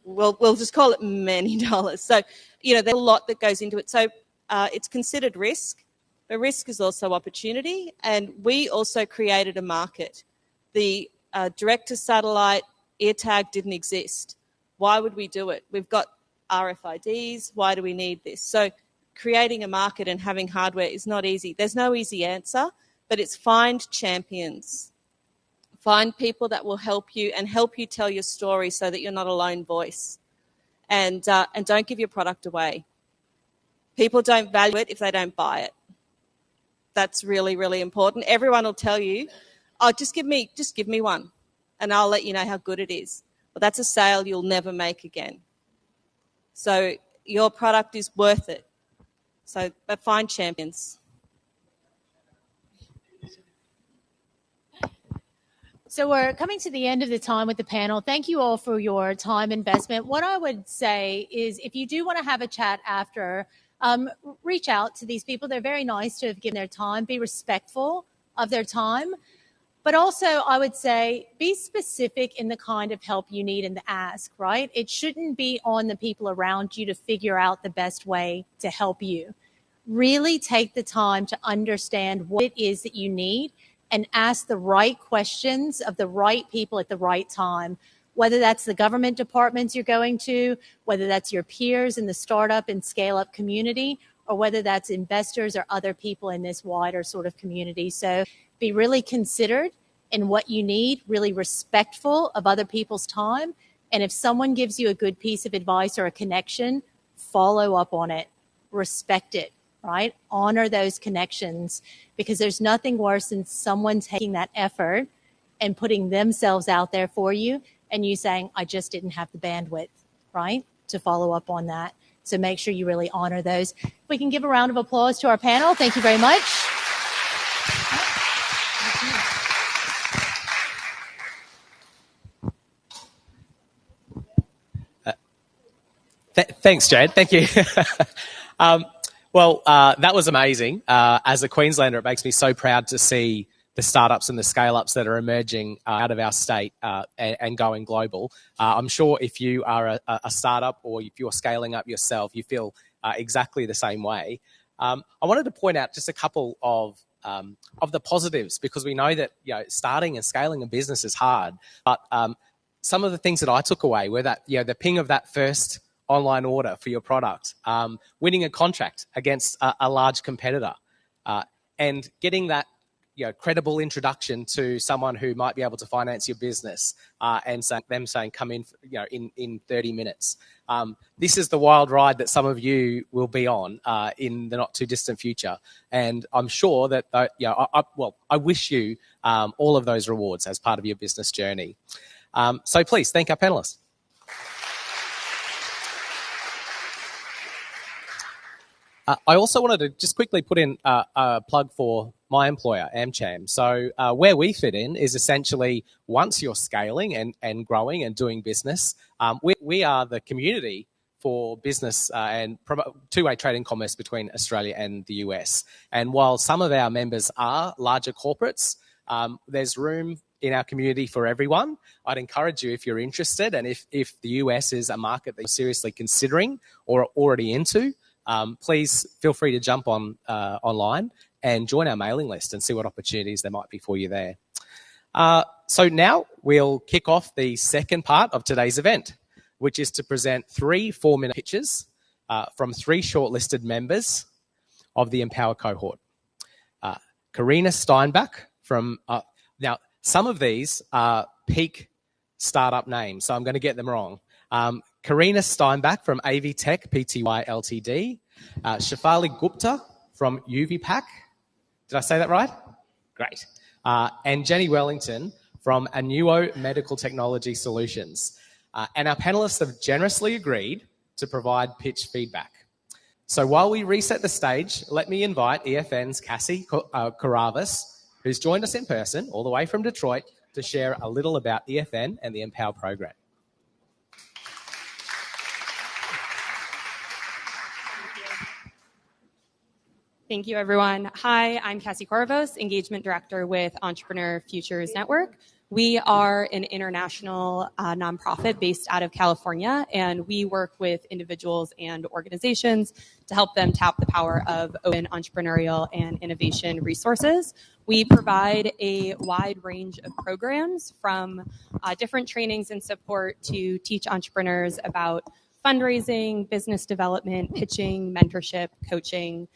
We'll just call it many dollars. So, there's a lot that goes into it. So it's considered risk, but risk is also opportunity. And we also created a market. The direct-to-satellite AirTag didn't exist. Why would we do it? We've got RFIDs. Why do we need this? So creating a market and having hardware is not easy. There's no easy answer, but it's find champions. Find people that will help you and help you tell your story so that you're not a lone voice. And don't give your product away. People don't value it if they don't buy it. That's really, really important. Everyone will tell you, oh, just give me one and I'll let you know how good it is. Well, that's a sale you'll never make again. So your product is worth it. But find champions. So we're coming to the end of the time with the panel. Thank you all for your time investment. What I would say is if you do want to have a chat after, reach out to these people. They're very nice to have given their time. Be respectful of their time. But also, I would say be specific in the kind of help you need and the ask, right? It shouldn't be on the people around you to figure out the best way to help you. Really take the time to understand what it is that you need and ask the right questions of the right people at the right time, whether that's the government departments you're going to, whether that's your peers in the startup and scale-up community, or whether that's investors or other people in this wider sort of community. So be really considered in what you need, really respectful of other people's time. And if someone gives you a good piece of advice or a connection, follow up on it, respect it, right? Honor those connections, because there's nothing worse than someone taking that effort and putting themselves out there for you and you saying, I just didn't have the bandwidth, right, to follow up on that. So make sure you really honor those. If we can give a round of applause to our panel. Thank you very much. Thanks, Jade. Thank you. That was amazing. As a Queenslander, it makes me so proud to see the startups and the scale-ups that are emerging out of our state and going global. I'm sure if you are a startup or if you're scaling up yourself, you feel exactly the same way. I wanted to point out just a couple of the positives, because we know that starting and scaling a business is hard. But some of the things that I took away were that the ping of that first online order for your product, winning a contract against a large competitor, and getting that credible introduction to someone who might be able to finance your business, and them saying come in in 30 minutes. This is the wild ride that some of you will be on in the not too distant future, and I'm sure that I wish you all of those rewards as part of your business journey. So please thank our panelists. I also wanted to just quickly put in a plug for my employer, AmCham. So where we fit in is essentially once you're scaling and growing and doing business, we are the community for business and two-way trade and commerce between Australia and the US. And while some of our members are larger corporates, there's room in our community for everyone. I'd encourage you, if you're interested, and if the US is a market that you're seriously considering or already into, please feel free to jump online and join our mailing list and see what opportunities there might be for you there. So now we'll kick off the second part of today's event, which is to present 3 4-minute pitches from 3 shortlisted members of the Empower cohort. Karina Steinbach from... now, some of these are peak startup names, so I'm going to get them wrong. Karina Steinbach from AV Tech Pty Ltd, Shafali Gupta from UVPAC. Did I say that right? Great. And Jenny Wellington from Anuo Medical Technology Solutions. And our panelists have generously agreed to provide pitch feedback. So while we reset the stage, let me invite EFN's Cassie Karavis, who's joined us in person all the way from Detroit, to share a little about EFN and the Empower program. Thank you, everyone. Hi, I'm Cassie Corvos, Engagement Director with Entrepreneur Futures Network. We are an international nonprofit based out of California, and we work with individuals and organizations to help them tap the power of open entrepreneurial and innovation resources. We provide a wide range of programs from different trainings and support to teach entrepreneurs about fundraising, business development, pitching, mentorship, coaching,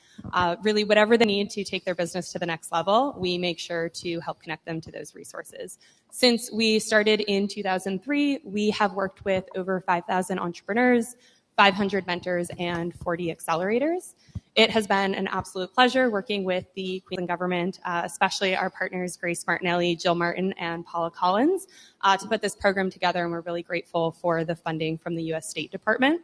really whatever they need to take their business to the next level, we make sure to help connect them to those resources. Since we started in 2003, we have worked with over 5,000 entrepreneurs, 500 mentors, and 40 accelerators. It has been an absolute pleasure working with the Queensland government, especially our partners Grace Martinelli, Jill Martin, and Paula Collins, to put this program together, and we're really grateful for the funding from the U.S. State Department.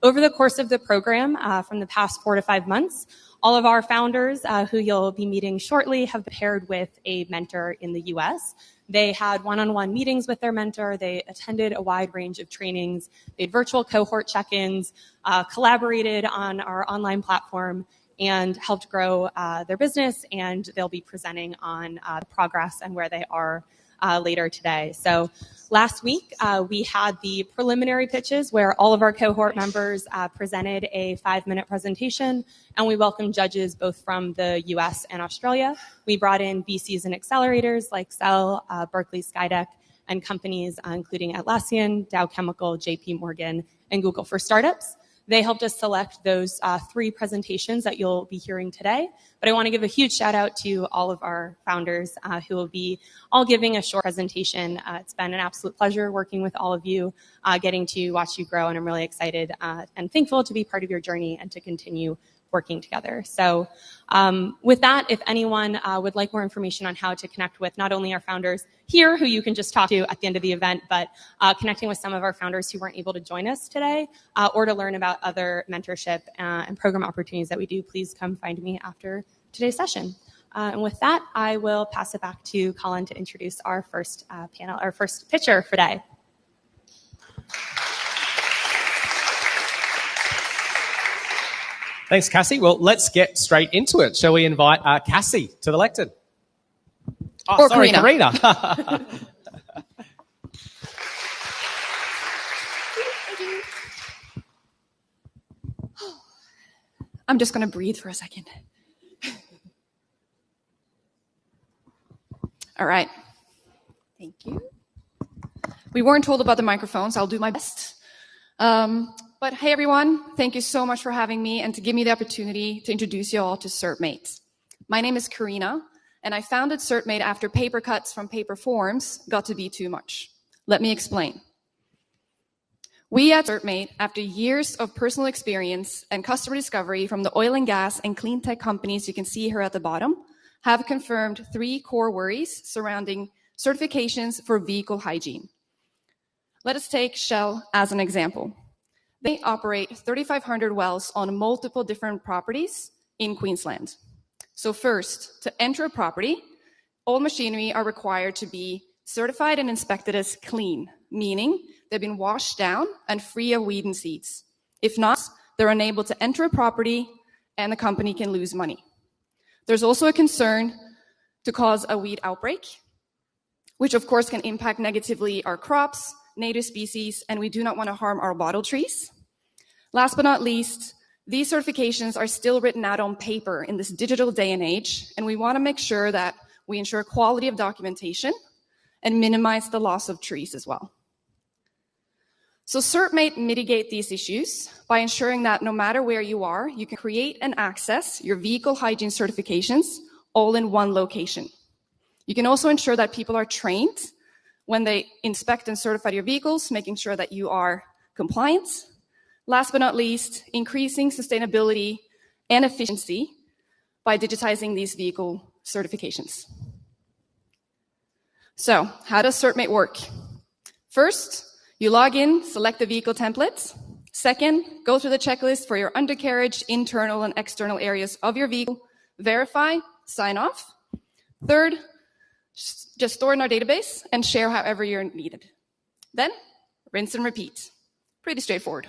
Over the course of the program, from the past 4 to 5 months, all of our founders, who you'll be meeting shortly, have paired with a mentor in the U.S. They had one-on-one meetings with their mentor. They attended a wide range of trainings. They had virtual cohort check-ins, collaborated on our online platform, and helped grow their business. And they'll be presenting on the progress and where they are later today. So last week, we had the preliminary pitches where all of our cohort members presented a 5-minute presentation, and we welcomed judges both from the US and Australia. We brought in VCs and accelerators like Cell, Berkeley Skydeck, and companies including Atlassian, Dow Chemical, JP Morgan, and Google for Startups. They helped us select those 3 presentations that you'll be hearing today. But I want to give a huge shout out to all of our founders who will be all giving a short presentation. It's been an absolute pleasure working with all of you, getting to watch you grow, and I'm really excited and thankful to be part of your journey and to continue working together. So with that, if anyone would like more information on how to connect with not only our founders here, who you can just talk to at the end of the event, but connecting with some of our founders who weren't able to join us today, or to learn about other mentorship and program opportunities that we do, please come find me after today's session. And with that, I will pass it back to Colin to introduce our first our first pitcher for today. Thanks, Cassie. Well, let's get straight into it. Shall we invite Cassie to the lectern? Oh, or sorry, Karina. I'm just going to breathe for a second. All right. Thank you. We weren't told about the microphones. I'll do my best. But hey, everyone, thank you so much for having me and to give me the opportunity to introduce you all to CertMate. My name is Karina, and I founded CertMate after paper cuts from paper forms got to be too much. Let me explain. We at CertMate, after years of personal experience and customer discovery from the oil and gas and clean tech companies you can see here at the bottom, have confirmed 3 core worries surrounding certifications for vehicle hygiene. Let us take Shell as an example. They operate 3,500 wells on multiple different properties in Queensland. So first, to enter a property, all machinery are required to be certified and inspected as clean, meaning they've been washed down and free of weed and seeds. If not, they're unable to enter a property and the company can lose money. There's also a concern to cause a weed outbreak, which of course can impact negatively our crops, native species, and we do not want to harm our bottle trees. Last but not least, these certifications are still written out on paper in this digital day and age, and we want to make sure that we ensure quality of documentation and minimize the loss of trees as well. So CertMate mitigate these issues by ensuring that no matter where you are, you can create and access your vehicle hygiene certifications all in one location. You can also ensure that people are trained when they inspect and certify your vehicles, making sure that you are compliant. Last but not least, increasing sustainability and efficiency by digitizing these vehicle certifications. So, how does CertMate work? First, you log in, select the vehicle template. Second, go through the checklist for your undercarriage, internal and external areas of your vehicle. Verify, sign off. Third, just store in our database and share however you're needed. Then, rinse and repeat. Pretty straightforward.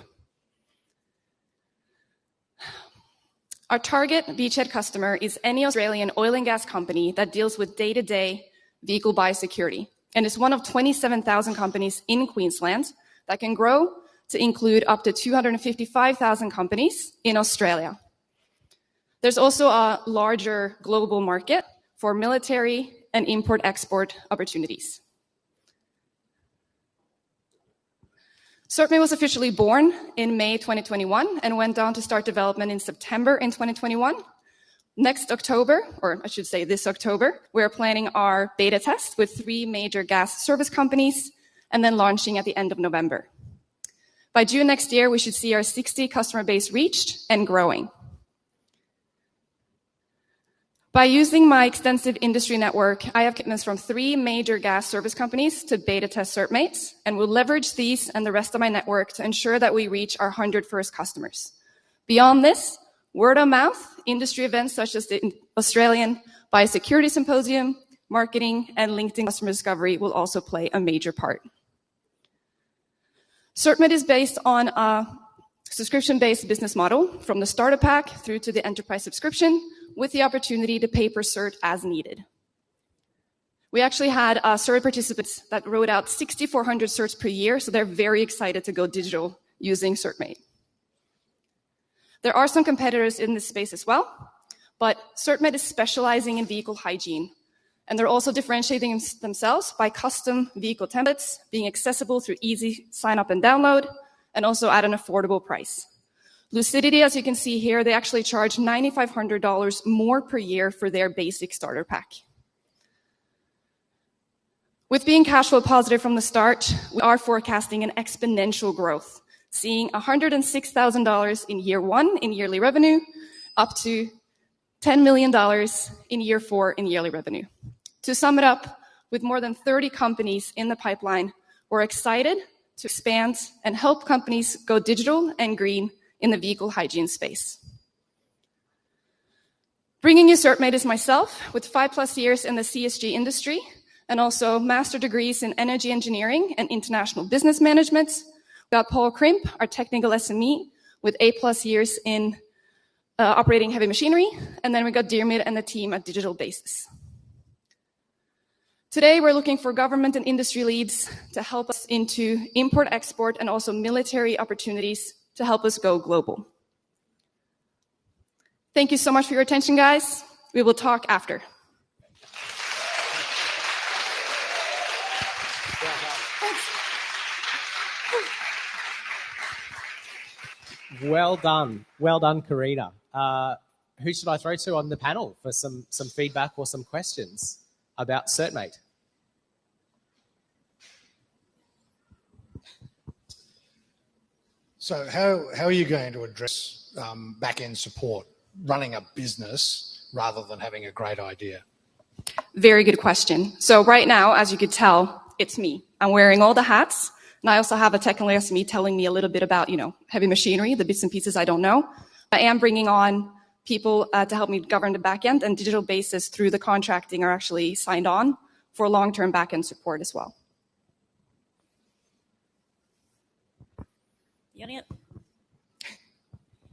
Our target beachhead customer is any Australian oil and gas company that deals with day-to-day vehicle biosecurity. and is one of 27,000 companies in Queensland that can grow to include up to 255,000 companies in Australia. There's also a larger global market for military and import-export opportunities. CertMate was officially born in May 2021 and went on to start development in September in 2021. Next October, or I should say this October, we're planning our beta test with 3 major gas service companies and then launching at the end of November. By June next year, we should see our 60 customer base reached and growing. By using my extensive industry network, I have commitments from 3 major gas service companies to beta test CertMate, and will leverage these and the rest of my network to ensure that we reach our 100 first customers. Beyond this, word of mouth, industry events such as the Australian Biosecurity Symposium, marketing, and LinkedIn customer discovery will also play a major part. CertMate is based on a subscription-based business model from the starter pack through to the enterprise subscription, with the opportunity to pay per cert as needed. We actually had survey participants that wrote out 6,400 certs per year, so they're very excited to go digital using CertMate. There are some competitors in this space as well, but CertMate is specializing in vehicle hygiene, and they're also differentiating themselves by custom vehicle templates being accessible through easy sign up and download, and also at an affordable price. Lucidity, as you can see here, they actually charge $9,500 more per year for their basic starter pack. With being cash flow positive from the start, we are forecasting an exponential growth, seeing $106,000 in year 1 in yearly revenue, up to $10 million in year 4 in yearly revenue. To sum it up, with more than 30 companies in the pipeline, we're excited to expand and help companies go digital and green in the vehicle hygiene space. Bringing you CertMate is myself, with 5+ years in the CSG industry, and also master degrees in energy engineering and international business management. We got Paul Crimp, our technical SME, with 8+ years in operating heavy machinery, and then we got Diarmid and the team at Digital Basis. Today, we're looking for government and industry leads to help us into import-export and also military opportunities to help us go global. Thank you so much for your attention, guys. We will talk after. Well done, Karina. Who should I throw to on the panel for some feedback or some questions about CertMate? So how are you going to address back-end support, running a business rather than having a great idea? Very good question. So right now, as you could tell, it's me. I'm wearing all the hats, and I also have a technical SME telling me a little bit about, heavy machinery, the bits and pieces I don't know. I am bringing on people to help me govern the back-end, and Digital Basis through the contracting are actually signed on for long-term back-end support as well.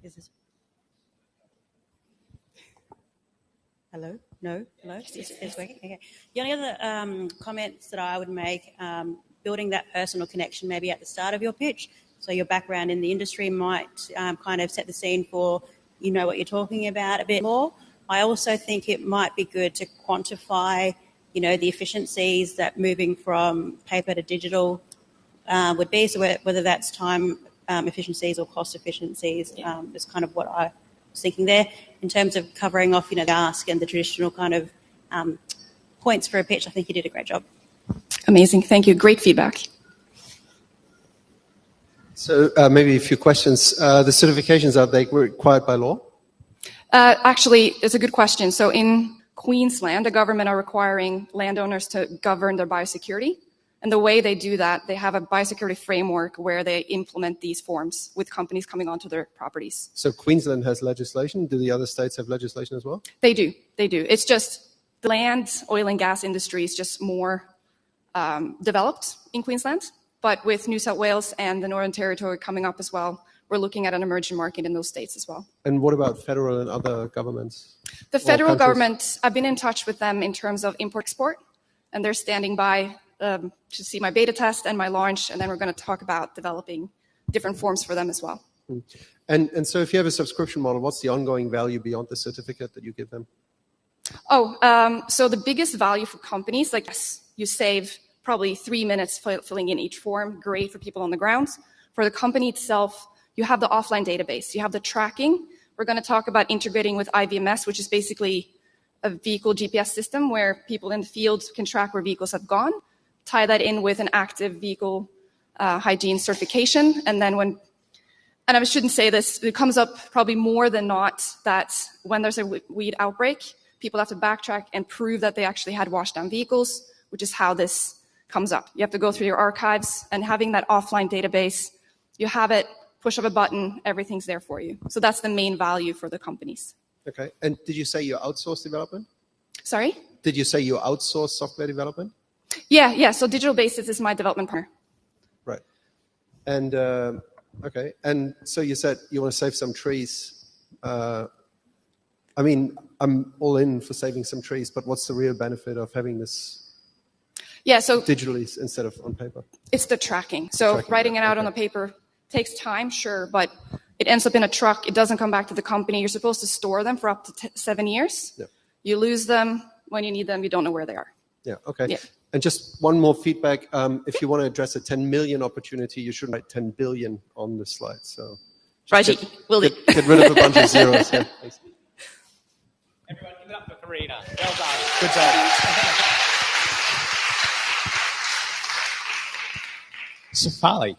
Is this? Hello? No? Hello? It's working? Okay. The only other comments that I would make, building that personal connection maybe at the start of your pitch. So your background in the industry might kind of set the scene for what you're talking about a bit more. I also think it might be good to quantify, the efficiencies that moving from paper to digital would be. So whether that's time efficiencies or cost efficiencies is kind of what I was thinking there. In terms of covering off, the ask and the traditional kind of points for a pitch, I think you did a great job. Amazing. Thank you. Great feedback. So maybe a few questions. The certifications, are they required by law? Actually, it's a good question. So in Queensland, the government are requiring landowners to govern their biosecurity. And the way they do that, they have a biosecurity framework where they implement these forms with companies coming onto their properties. So Queensland has legislation. Do the other states have legislation as well? They do. It's just the land, oil and gas industry is just more developed in Queensland. But with New South Wales and the Northern Territory coming up as well, we're looking at an emerging market in those states as well. And what about federal and other governments? The federal government, I've been in touch with them in terms of import-export, and they're standing by to see my beta test and my launch, and then we're going to talk about developing different forms for them as well. And so if you have a subscription model, what's the ongoing value beyond the certificate that you give them? So the biggest value for companies, like yes, you save probably 3 minutes filling in each form, great for people on the ground. For the company itself, you have the offline database, you have the tracking. We're going to talk about integrating with IVMS, which is basically a vehicle GPS system where people in the field can track where vehicles have gone, tie that in with an active vehicle hygiene certification, and then and I shouldn't say this, it comes up probably more than not that when there's a weed outbreak, people have to backtrack and prove that they actually had washed down vehicles, which is how this comes up. You have to go through your archives, and having that offline database, you have it, push of a button, everything's there for you. So that's the main value for the companies. Okay. And did you say you outsource development? Sorry? Did you say you outsource software development? Yeah. So Digital Basis is my development partner. Right. And okay. And so you said you want to save some trees. I mean, I'm all in for saving some trees, but what's the real benefit of having this digitally instead of on paper? It's the tracking. So writing it out on the paper takes time, sure, but it ends up in a truck. It doesn't come back to the company. You're supposed to store them for up to 7 years. Yeah. You lose them. When you need them, you don't know where they are. Yeah, okay. Yeah. And just one more feedback. If you want to address a 10 million opportunity, you shouldn't write 10 billion on the slide. So Raji, will get rid of a bunch of zeros. Yeah, thanks. Everyone, give it up for Karina. Well done. Good job. Shafali.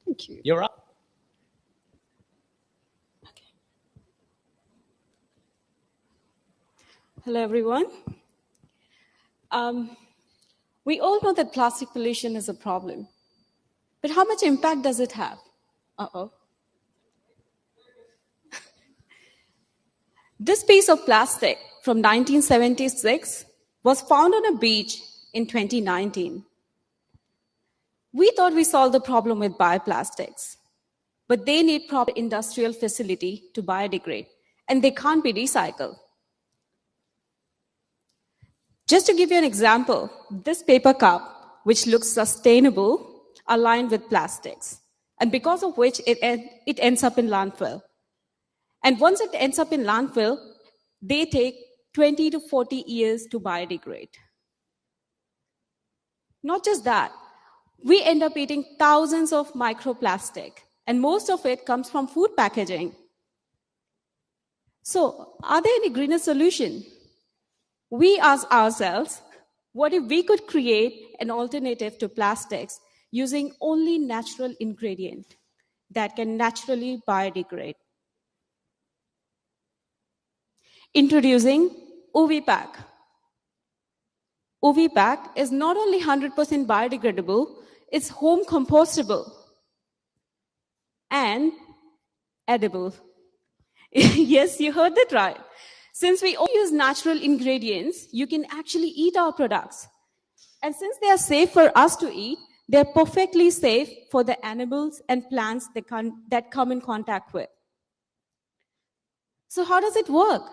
Thank you. You're up. Hello, everyone. We all know that plastic pollution is a problem, but how much impact does it have? This piece of plastic from 1976 was found on a beach in 2019. We thought we solved the problem with bioplastics, but they need proper industrial facility to biodegrade, and they can't be recycled. Just to give you an example, this paper cup, which looks sustainable, are lined with plastics, and because of which it ends up in landfill. And once it ends up in landfill, they take 20 to 40 years to biodegrade. Not just that, we end up eating thousands of microplastic, and most of it comes from food packaging. So, are there any greener solutions? We ask ourselves, what if we could create an alternative to plastics using only natural ingredient that can naturally biodegrade? Introducing UV Pack. UV Pack is not only 100% biodegradable, it's home compostable and edible. Yes, you heard that right. Since we all use natural ingredients, you can actually eat our products. And since they are safe for us to eat, they're perfectly safe for the animals and plants that come in contact with. So how does it work?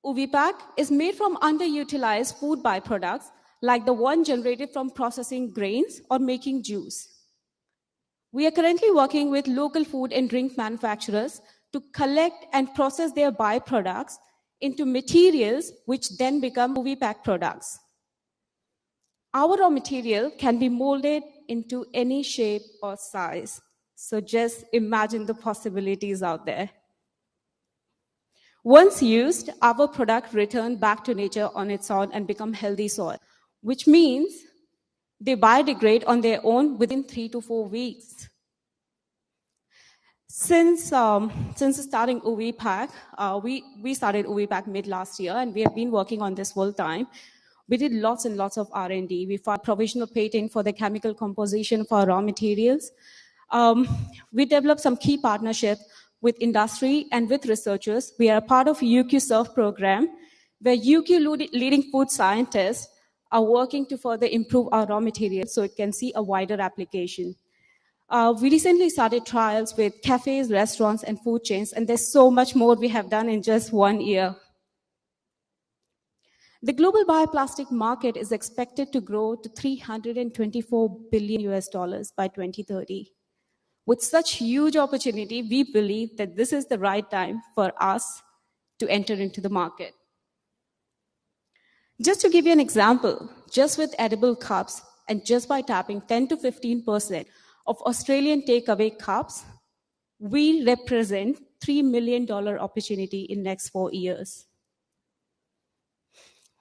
UV Pack is made from underutilized food byproducts like the one generated from processing grains or making juice. We are currently working with local food and drink manufacturers to collect and process their byproducts into materials which then become UV Pack products. Our raw material can be molded into any shape or size. So just imagine the possibilities out there. Once used, our product return back to nature on its own and become healthy soil, which means they biodegrade on their own within 3 to 4 weeks. Since starting UV Pack, we started UV Pack mid last year, and we have been working on this full time. We did lots and lots of R&D. We filed provisional patent for the chemical composition for raw materials. We developed some key partnerships with industry and with researchers. We are a part of UQ Surf program, where UQ leading food scientists are working to further improve our raw materials so it can see a wider application. We recently started trials with cafes, restaurants, and food chains, and there's so much more we have done in just 1 year. The global bioplastic market is expected to grow to $324 billion by 2030. With such huge opportunity, we believe that this is the right time for us to enter into the market. Just to give you an example, just with edible cups and just by tapping 10 to 15% of Australian takeaway cups, we represent $3 million opportunity in next 4 years.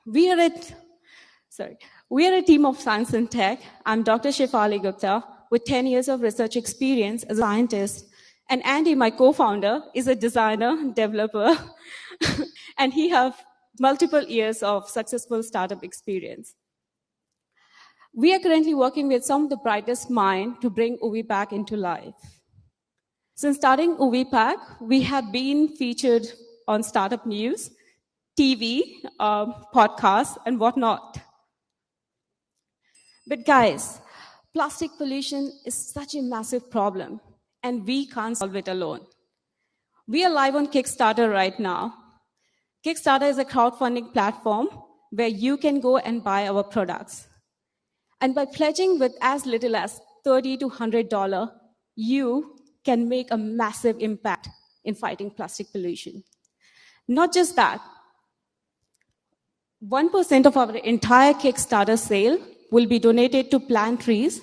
We are a team of science and tech. I'm Dr. Shefali Gupta with 10 years of research experience as a scientist. And Andy, my co-founder, is a designer, developer, and he has multiple years of successful startup experience. We are currently working with some of the brightest minds to bring UviPack into life. Since starting UviPack, we have been featured on startup news, TV, podcasts, and whatnot. But guys, plastic pollution is such a massive problem, and we can't solve it alone. We are live on Kickstarter right now. Kickstarter is a crowdfunding platform where you can go and buy our products. And by pledging with as little as $30 to $100, you can make a massive impact in fighting plastic pollution. Not just that, 1% of our entire Kickstarter sale will be donated to plant trees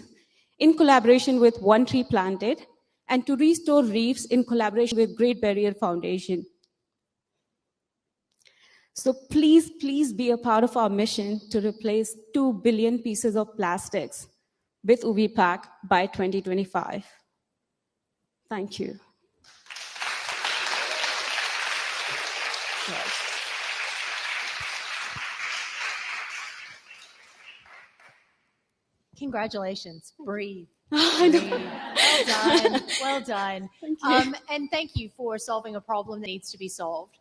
in collaboration with One Tree Planted and to restore reefs in collaboration with Great Barrier Foundation. So please, please be a part of our mission to replace 2 billion pieces of plastics with UviPack by 2025. Thank you. Congratulations. Breathe. Breathe. Well done. Well done. Thank you. And thank you for solving a problem that needs to be solved.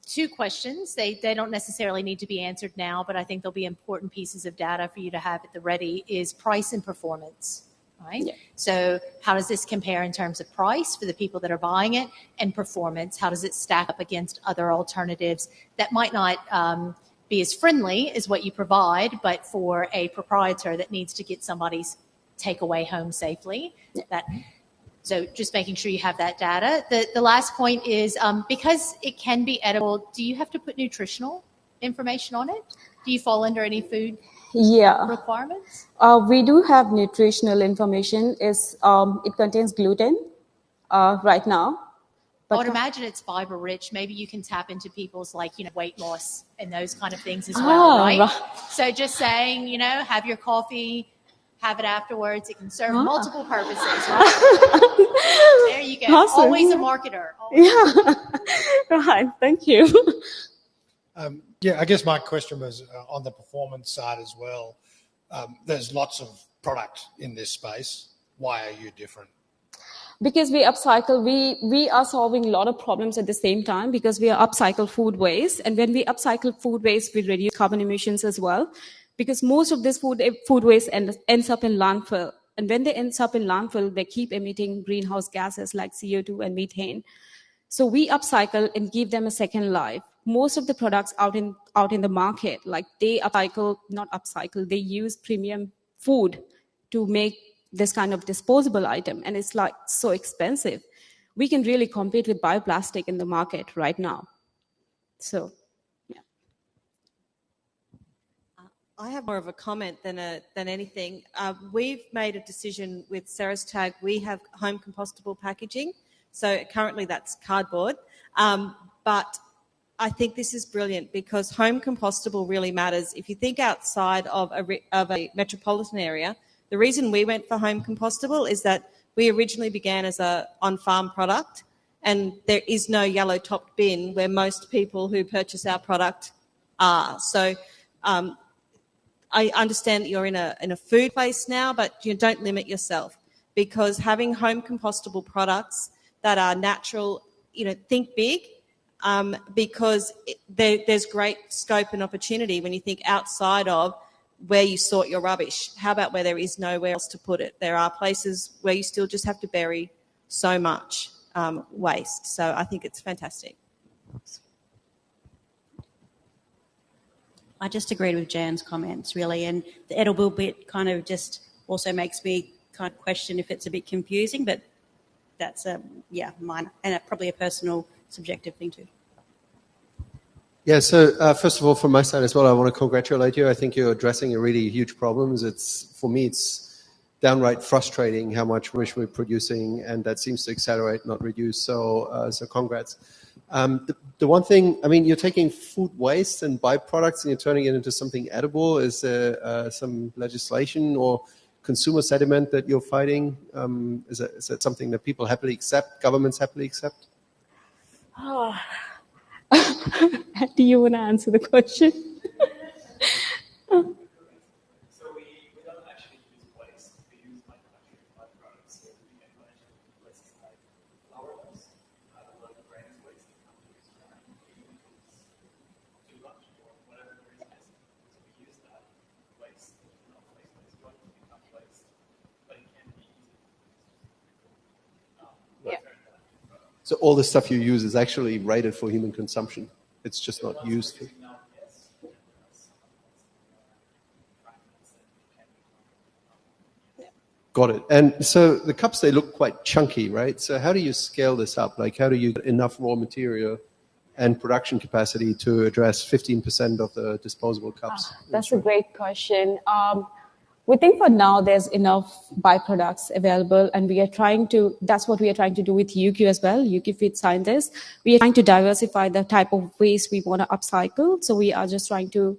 2 questions. They don't necessarily need to be answered now, but I think they'll be important pieces of data for you to have at the ready is price and performance. Right? Yeah. So how does this compare in terms of price for the people that are buying it and performance? How does it stack up against other alternatives that might not be as friendly as what you provide, but for a proprietor that needs to get somebody's takeaway home safely? Yeah. So just making sure you have that data. The last point is because it can be edible, do you have to put nutritional information on it? Do you fall under any food requirements? We do have nutritional information. It contains gluten right now. But I would imagine it's fiber rich. Maybe you can tap into people's weight loss and those kind of things as well, right? So just saying, have your coffee, have it afterwards. It can serve multiple purposes, right? There you go. Awesome. Always a marketer. Always. Yeah. Right. Thank you. I guess my question was on the performance side as well. There's lots of product in this space. Why are you different? Because we upcycle, we are solving a lot of problems at the same time because we are upcycle food waste. And when we upcycle food waste, we reduce carbon emissions as well. Because most of this food waste ends up in landfill. And when they end up in landfill, they keep emitting greenhouse gases like CO2 and methane. So we upcycle and give them a second life. Most of the products out in the market, they they use premium food to make this kind of disposable item, and it's so expensive. We can really compete with bioplastic in the market right now. So, yeah. I have more of a comment than anything. We've made a decision with Sarah's Tag. We have home compostable packaging, so currently that's cardboard. But I think this is brilliant because home compostable really matters. If you think outside of a metropolitan area, the reason we went for home compostable is that we originally began as a on-farm product, and there is no yellow-topped bin where most people who purchase our product are. So I understand that you're in a food place now, but you don't limit yourself because having home compostable products that are natural, think big because there's great scope and opportunity when you think outside of where you sort your rubbish. How about where there is nowhere else to put it? There are places where you still just have to bury so much waste. So I think it's fantastic. I just agreed with Jan's comments, really, and the edible bit kind of just also makes me kind of question if it's a bit confusing, but that's mine, and probably a personal subjective thing too. Yeah, so first of all, from my side as well, I want to congratulate you. I think you're addressing a really huge problem. For me, it's downright frustrating how much rubbish we're producing, and that seems to accelerate, not reduce. So congrats. The one thing, I mean, you're taking food waste and byproducts and you're turning it into something edible. Is there some legislation or consumer sentiment that you're fighting? Is that something that people happily accept, governments happily accept? Oh. Do you want to answer the question? So we don't actually use waste. We use manufacturing byproducts. So we can manage places like flour loss, a lot of grains waste that come to Australia. Too much or whatever the reason is. So we use that waste, not waste, but it's going to become waste. But it can be easy. So all the stuff you use is actually rated for human consumption. It's just not used. Got it. And so the cups, they look quite chunky, right? So how do you scale this up? Like, how do you get enough raw material and production capacity to address 15% of the disposable cups? That's a great question. We think for now there's enough byproducts available, and that's what we are trying to do with UQ as well, UQ Feed Scientists. We are trying to diversify the type of waste we want to upcycle. So we are just trying to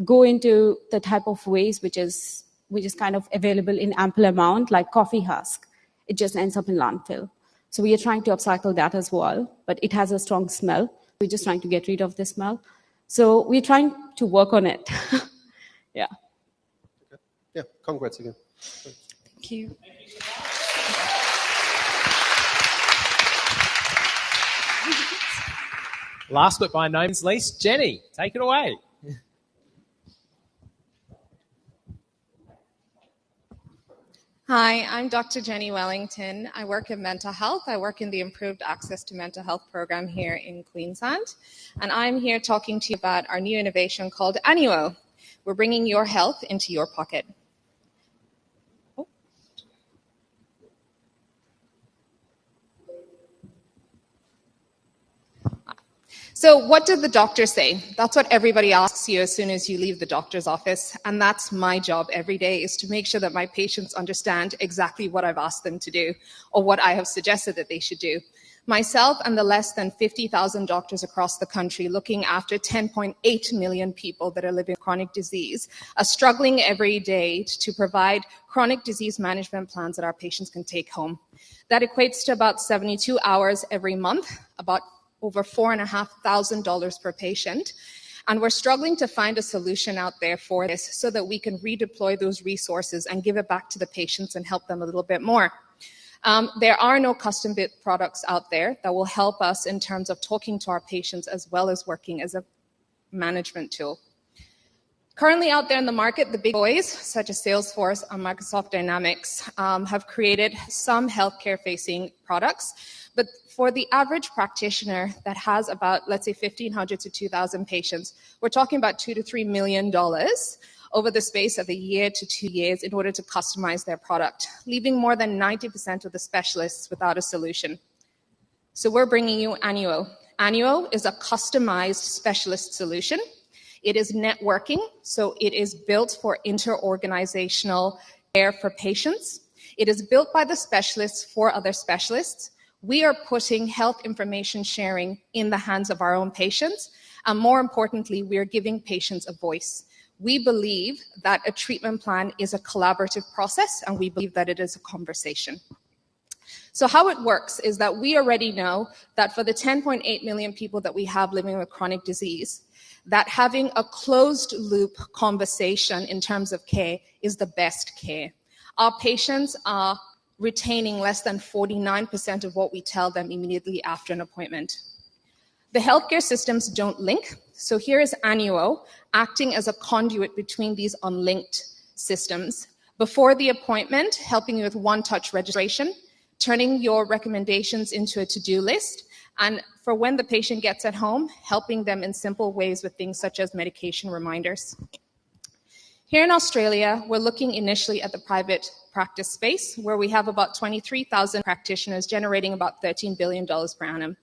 go into the type of waste which is kind of available in ample amount, like coffee husk. It just ends up in landfill. So we are trying to upcycle that as well, but it has a strong smell. We're just trying to get rid of the smell. So we're trying to work on it. Yeah. Yeah, congrats again. Thank you. Last but by no means least, Jenny, take it away. Hi, I'm Dr. Jenny Wellington. I work in mental health. I work in the Improved Access to Mental Health program here in Queensland. And I'm here talking to you about our new innovation called Annuo. We're bringing your health into your pocket. So what did the doctor say? That's what everybody asks you as soon as you leave the doctor's office. And that's my job every day, is to make sure that my patients understand exactly what I've asked them to do or what I have suggested that they should do. Myself and the less than 50,000 doctors across the country looking after 10.8 million people that are living with chronic disease are struggling every day to provide chronic disease management plans that our patients can take home. That equates to about 72 hours every month, about over $4,500 per patient. And we're struggling to find a solution out there for this so that we can redeploy those resources and give it back to the patients and help them a little bit more. There are no custom-built products out there that will help us in terms of talking to our patients as well as working as a management tool. Currently out there in the market, the big boys, such as Salesforce and Microsoft Dynamics, have created some healthcare-facing products. But for the average practitioner that has about, let's say, 1,500 to 2,000 patients, we're talking about $2 to $3 million over the space of a year to 2 years in order to customize their product, leaving more than 90% of the specialists without a solution. So we're bringing you Annuo. Annuo is a customized specialist solution. It is networking, so it is built for inter-organizational care for patients. It is built by the specialists for other specialists. We are putting health information sharing in the hands of our own patients. And more importantly, we are giving patients a voice. We believe that a treatment plan is a collaborative process, and we believe that it is a conversation. So how it works is that we already know that for the 10.8 million people that we have living with chronic disease, that having a closed loop conversation in terms of care is the best care. Our patients are retaining less than 49% of what we tell them immediately after an appointment. The healthcare systems don't link, so here is Annuo acting as a conduit between these unlinked systems. Before the appointment, helping you with one-touch registration, turning your recommendations into a to-do list, And for when the patient gets at home, helping them in simple ways with things such as medication reminders. Here in Australia, we're looking initially at the private practice space, where we have about 23,000 practitioners generating about $13 billion per annum.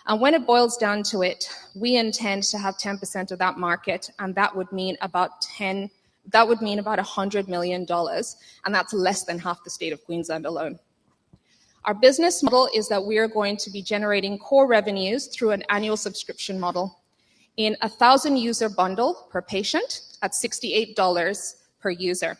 And when it boils down to it, we intend to have 10% of that market, and that would mean about $100 million, and that's less than half the state of Queensland alone. Our business model is that we are going to be generating core revenues through an annual subscription model in a 1,000 user bundle per patient at $68 per user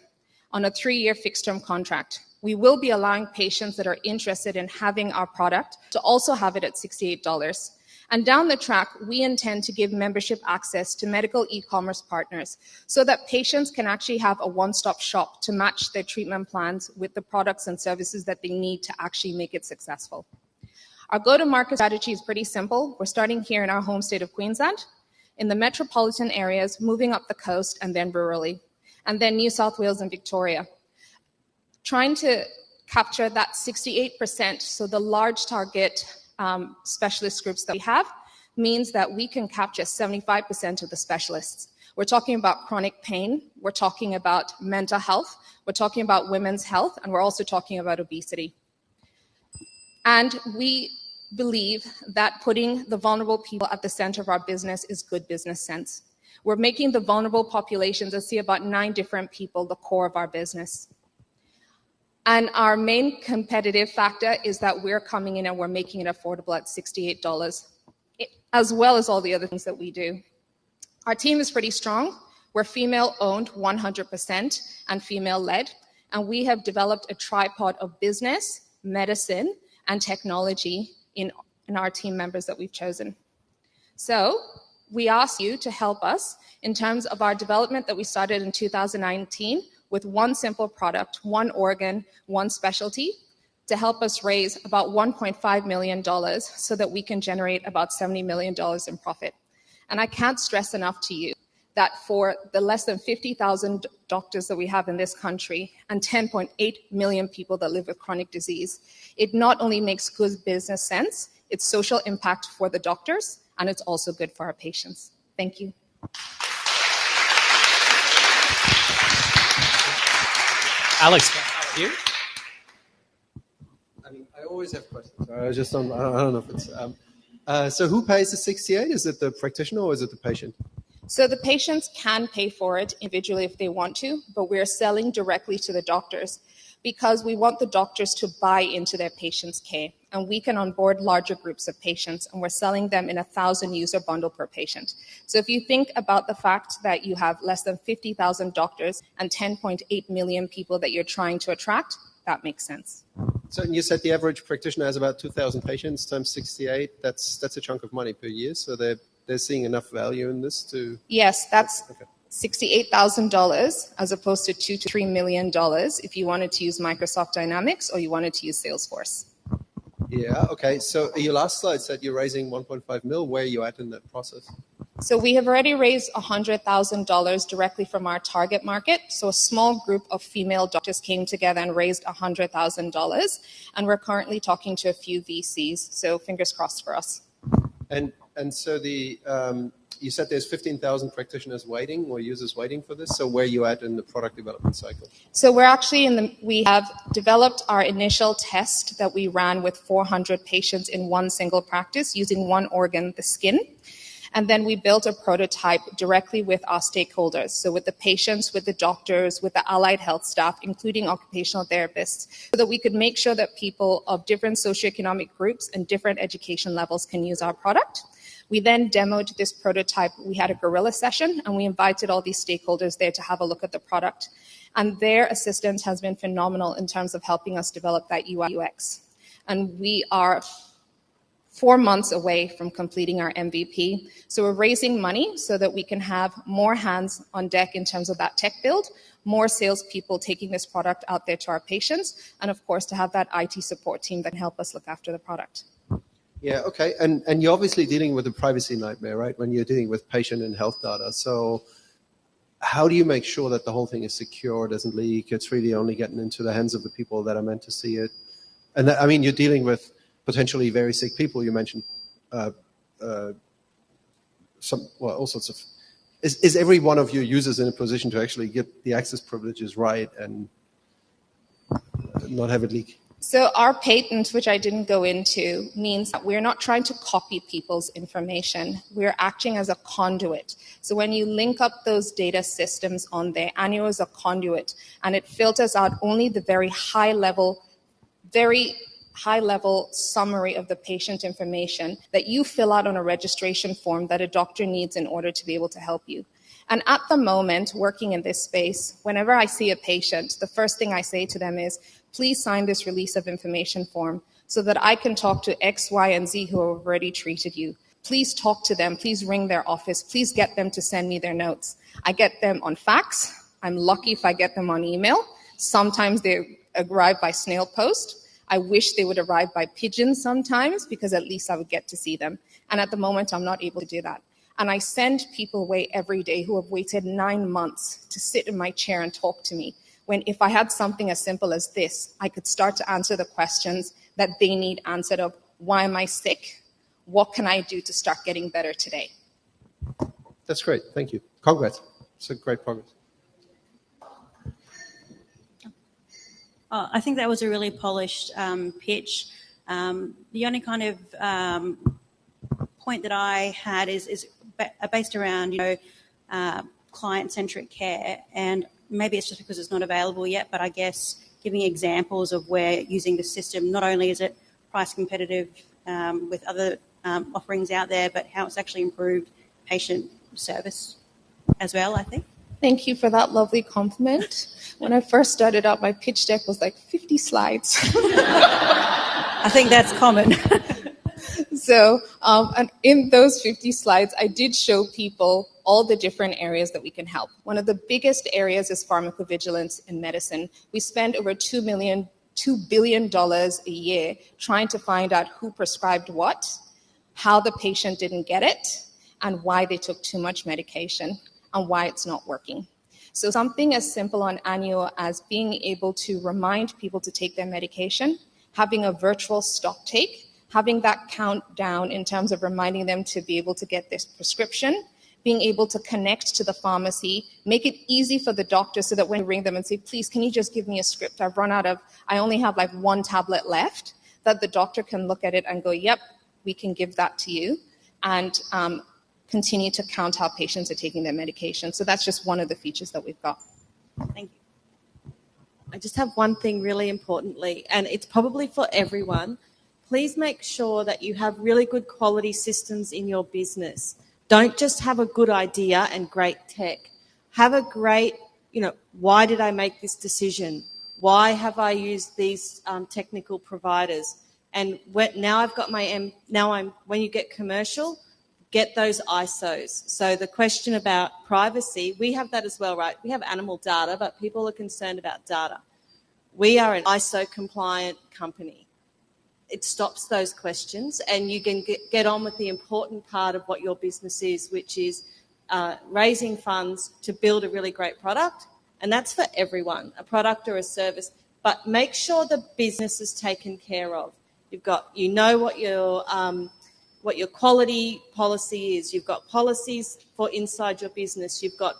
on a 3-year fixed term contract. We will be allowing patients that are interested in having our product to also have it at $68. And down the track, we intend to give membership access to medical e-commerce partners so that patients can actually have a one-stop shop to match their treatment plans with the products and services that they need to actually make it successful. Our go-to-market strategy is pretty simple. We're starting here in our home state of Queensland, in the metropolitan areas, moving up the coast, and then rurally, and then New South Wales and Victoria. Trying to capture that 68%, so the large target specialist groups that we have, means that we can capture 75% of the specialists. We're talking about chronic pain, we're talking about mental health, we're talking about women's health, and we're also talking about obesity. And we believe that putting the vulnerable people at the center of our business is good business sense. We're making the vulnerable populations, I see about 9 different people, the core of our business. And our main competitive factor is that we're coming in and we're making it affordable at $68, as well as all the other things that we do. Our team is pretty strong. We're female-owned 100% and female-led, and we have developed a tripod of business, medicine, and technology in our team members that we've chosen. So we ask you to help us in terms of our development that we started in 2019 with one simple product, one organ, one specialty, to help us raise about $1.5 million so that we can generate about $70 million in profit. And I can't stress enough to you that for the less than 50,000 doctors that we have in this country and 10.8 million people that live with chronic disease, it not only makes good business sense, it's social impact for the doctors, and it's also good for our patients. Thank you. Alex, can I start with you? I mean, I always have questions. I don't know if it's... so who pays the 68? Is it the practitioner or is it the patient? So the patients can pay for it individually if they want to, but we're selling directly to the doctors because we want the doctors to buy into their patients' care. And we can onboard larger groups of patients, and we're selling them in a 1,000 user bundle per patient. So if you think about the fact that you have less than 50,000 doctors and 10.8 million people that you're trying to attract, that makes sense. So you said the average practitioner has about 2,000 patients times 68. That's a chunk of money per year. So they're seeing enough value in this to... Yes, that's $68,000 as opposed to $2 to $3 million if you wanted to use Microsoft Dynamics or you wanted to use Salesforce. Yeah, okay. So your last slide said you're raising 1.5 mil. Where are you at in that process? So we have already raised $100,000 directly from our target market. So a small group of female doctors came together and raised $100,000. And we're currently talking to a few VCs. So fingers crossed for us. And so you said there's 15,000 practitioners waiting or users waiting for this. So where are you at in the product development cycle? So we're actually we have developed our initial test that we ran with 400 patients in one single practice using one organ, the skin. And then we built a prototype directly with our stakeholders. So with the patients, with the doctors, with the allied health staff, including occupational therapists, so that we could make sure that people of different socioeconomic groups and different education levels can use our product. We then demoed this prototype. We had a guerrilla session, and we invited all these stakeholders there to have a look at the product. And their assistance has been phenomenal in terms of helping us develop that UI UX. And we are 4 months away from completing our MVP. So we're raising money so that we can have more hands on deck in terms of that tech build, more salespeople taking this product out there to our patients, and of course to have that IT support team that can help us look after the product. Yeah, okay. And you're obviously dealing with a privacy nightmare, right, when you're dealing with patient and health data. So how do you make sure that the whole thing is secure, doesn't leak, it's really only getting into the hands of the people that are meant to see it? And I mean, you're dealing with potentially very sick people. You mentioned all sorts of. Is every one of your users in a position to actually get the access privileges right and not have it leak? So our patent, which I didn't go into, means that we're not trying to copy people's information. We're acting as a conduit. So when you link up those data systems on there, Annuo is a conduit, and it filters out only the very high level summary of the patient information that you fill out on a registration form that a doctor needs in order to be able to help you. And at the moment, working in this space, whenever I see a patient, the first thing I say to them is, please sign this release of information form so that I can talk to X, Y, and Z who have already treated you. Please talk to them. Please ring their office. Please get them to send me their notes. I get them on fax. I'm lucky if I get them on email. Sometimes they arrive by snail post. I wish they would arrive by pigeon sometimes because at least I would get to see them. And at the moment, I'm not able to do that. And I send people away every day who have waited 9 months to sit in my chair and talk to me. When if I had something as simple as this, I could start to answer the questions that they need answered of, why am I sick? What can I do to start getting better today? That's great. Thank you. Congrats. It's a great progress. I think that was a really polished pitch. The only kind of point that I had is based around, client-centric care, and maybe it's just because it's not available yet, but I guess giving examples of where using the system, not only is it price competitive with other offerings out there, but how it's actually improved patient service as well, I think. Thank you for that lovely compliment. When I first started out, my pitch deck was like 50 slides. I think that's common. So, and in those 50 slides, I did show people all the different areas that we can help. One of the biggest areas is pharmacovigilance in medicine. We spend over $2 billion a year trying to find out who prescribed what, how the patient didn't get it, and why they took too much medication, and why it's not working. So something as simple on Annuo as being able to remind people to take their medication, having a virtual stock take, having that countdown in terms of reminding them to be able to get this prescription, being able to connect to the pharmacy, make it easy for the doctor so that when you ring them and say, please, can you just give me a script? I only have like 1 tablet left, that the doctor can look at it and go, yep, we can give that to you, and continue to count how patients are taking their medication. So that's just one of the features that we've got. Thank you. I just have one thing really importantly, and it's probably for everyone. Please make sure that you have really good quality systems in your business. Don't just have a good idea and great tech. Have a great, why did I make this decision? Why have I used these technical providers? And now I've got when you get commercial, get those ISOs. So the question about privacy, we have that as well, right? We have animal data, but people are concerned about data. We are an ISO compliant company. It stops those questions, and you can get on with the important part of what your business is, which is raising funds to build a really great product. And that's for everyone, a product or a service. But make sure the business is taken care of. What your quality policy is. You've got policies for inside your business. You've got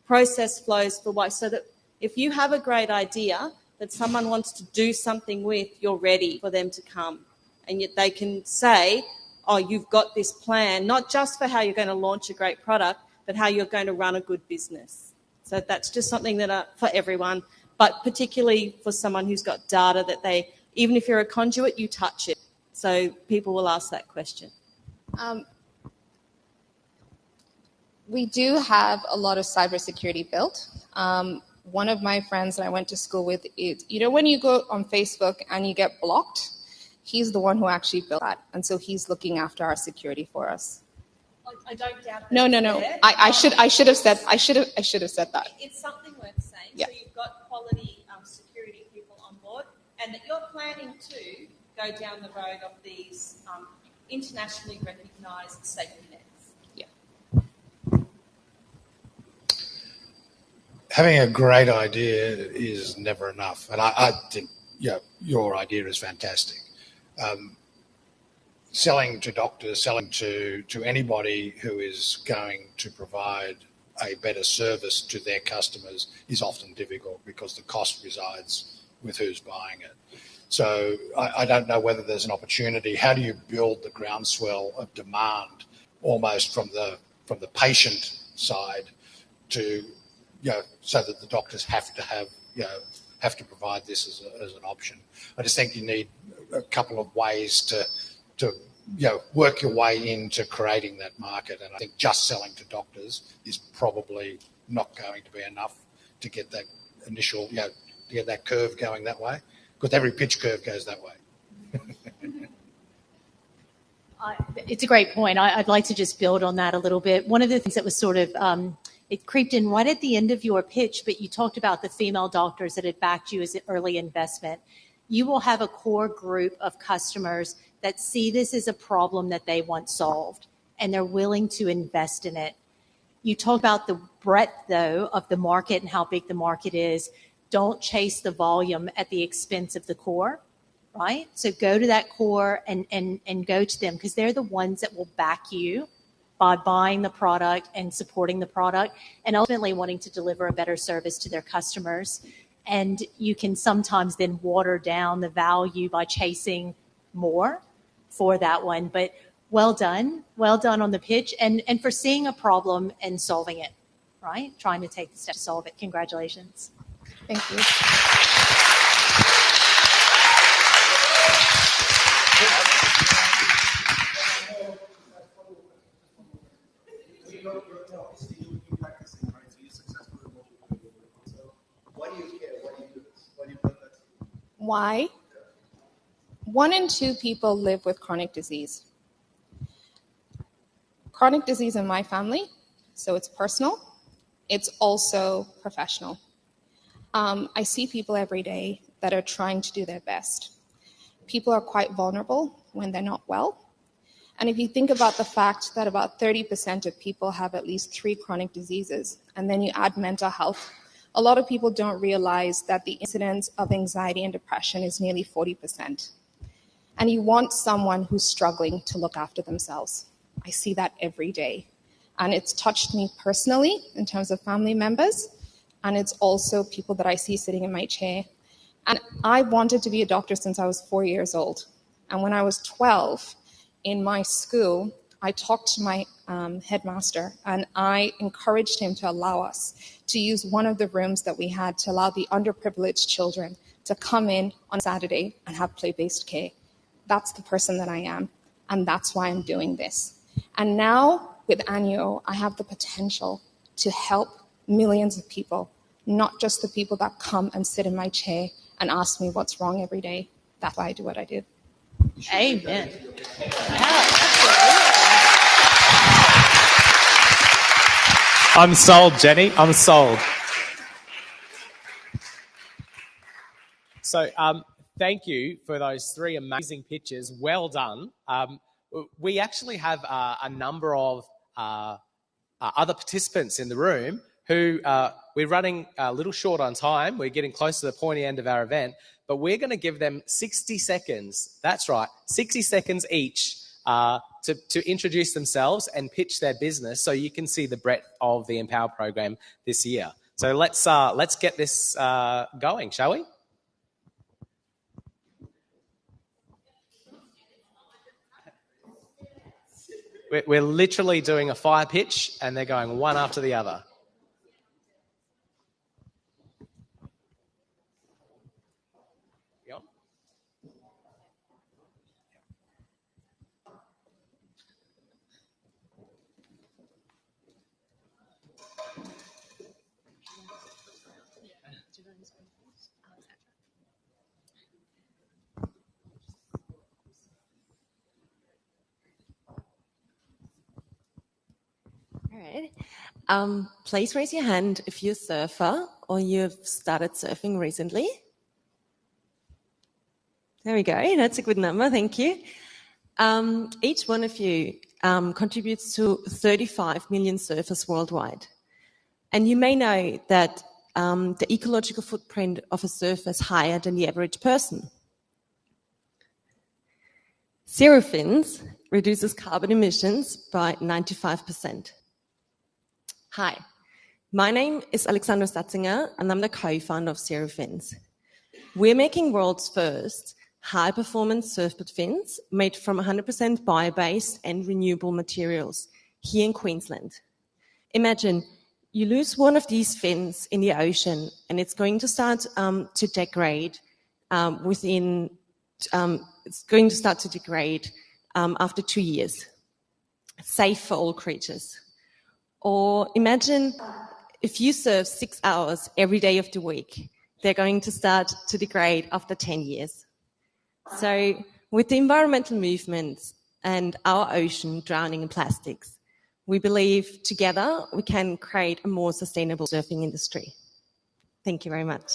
process flows for why. So that if you have a great idea that someone wants to do something with, you're ready for them to come. And yet they can say, oh, you've got this plan, not just for how you're going to launch a great product, but how you're going to run a good business. So that's just something that for everyone, but particularly for someone who's got data that even if you're a conduit, you touch it. So people will ask that question. We do have a lot of cybersecurity built. One of my friends that I went to school with, when you go on Facebook and you get blocked, he's the one who actually built that. And so he's looking after our security for us. I don't doubt that. No. I should have said that. It's something worth saying. Yeah. So you've got quality security people on board, and that you're planning to go down the road of these internationally recognised safety nets. Having a great idea is never enough, and I think your idea is fantastic. selling to doctors, selling to anybody who is going to provide a better service to their customers is often difficult because the cost resides with who's buying it. So I don't know whether there's an opportunity. How do you build the groundswell of demand almost from the patient side to, so that the doctors have to provide this as an option? I just think you need a couple of ways to work your way into creating that market. And I think just selling to doctors is probably not going to be enough to get that initial, to get that curve going that way, because every pitch curve goes that way. It's a great point. I'd like to just build on that a little bit. One of the things that was sort of, it creeped in right at the end of your pitch, but you talked about the female doctors that had backed you as an early investment. You will have a core group of customers that see this as a problem that they want solved, and they're willing to invest in it. You talk about the breadth, though, of the market and how big the market is. Don't chase the volume at the expense of the core, right? So go to that core and go to them, because they're the ones that will back you by buying the product and supporting the product and ultimately wanting to deliver a better service to their customers. And you can sometimes then water down the value by chasing more for that one. But well done on the pitch and for seeing a problem and solving it, right? Trying to take the step to solve it. Congratulations. Thank you. Why? 1 in 2 people live with chronic disease. Chronic disease in my family, so it's personal, it's also professional. I see people every day that are trying to do their best. People are quite vulnerable when they're not well. And if you think about the fact that about 30% of people have at least 3 chronic diseases, and then you add mental health, a lot of people don't realize that the incidence of anxiety and depression is nearly 40%. And you want someone who's struggling to look after themselves. I see that every day. And it's touched me personally in terms of family members, and it's also people that I see sitting in my chair. And I wanted to be a doctor since I was 4 years old. And when I was 12, in my school, I talked to my headmaster, and I encouraged him to allow us to use one of the rooms that we had to allow the underprivileged children to come in on Saturday and have play-based care. That's the person that I am, and that's why I'm doing this. And now, with Annuo, I have the potential to help millions of people, not just the people that come and sit in my chair and ask me what's wrong every day. That's why I do what I do. Amen. I'm sold, Jenny. I'm sold. So thank you for those 3 amazing pitches. Well done. We actually have a number of other participants in the room who we're running a little short on time. We're getting close to the pointy end of our event, but we're going to give them 60 seconds. That's right, 60 seconds each to introduce themselves and pitch their business, so you can see the breadth of the Empower program this year. So let's get this going, shall we? We're literally doing a fire pitch, and they're going one after the other. All right. Please raise your hand if you're a surfer or you've started surfing recently. There we go. That's a good number. Thank you. Each one of you contributes to 35 million surfers worldwide. And you may know that the ecological footprint of a surfer is higher than the average person. Zero fins reduces carbon emissions by 95%. Hi, my name is Alexandra Statzinger, and I'm the co-founder of Zero Fins. We're making world's first high-performance surfboard fins made from 100% bio-based and renewable materials here in Queensland. Imagine you lose one of these fins in the ocean, and it's going to start to degrade after 2 years. Safe for all creatures. Or imagine if you surf 6 hours every day of the week, they're going to start to degrade after 10 years. So with the environmental movements and our ocean drowning in plastics, we believe together we can create a more sustainable surfing industry. Thank you very much.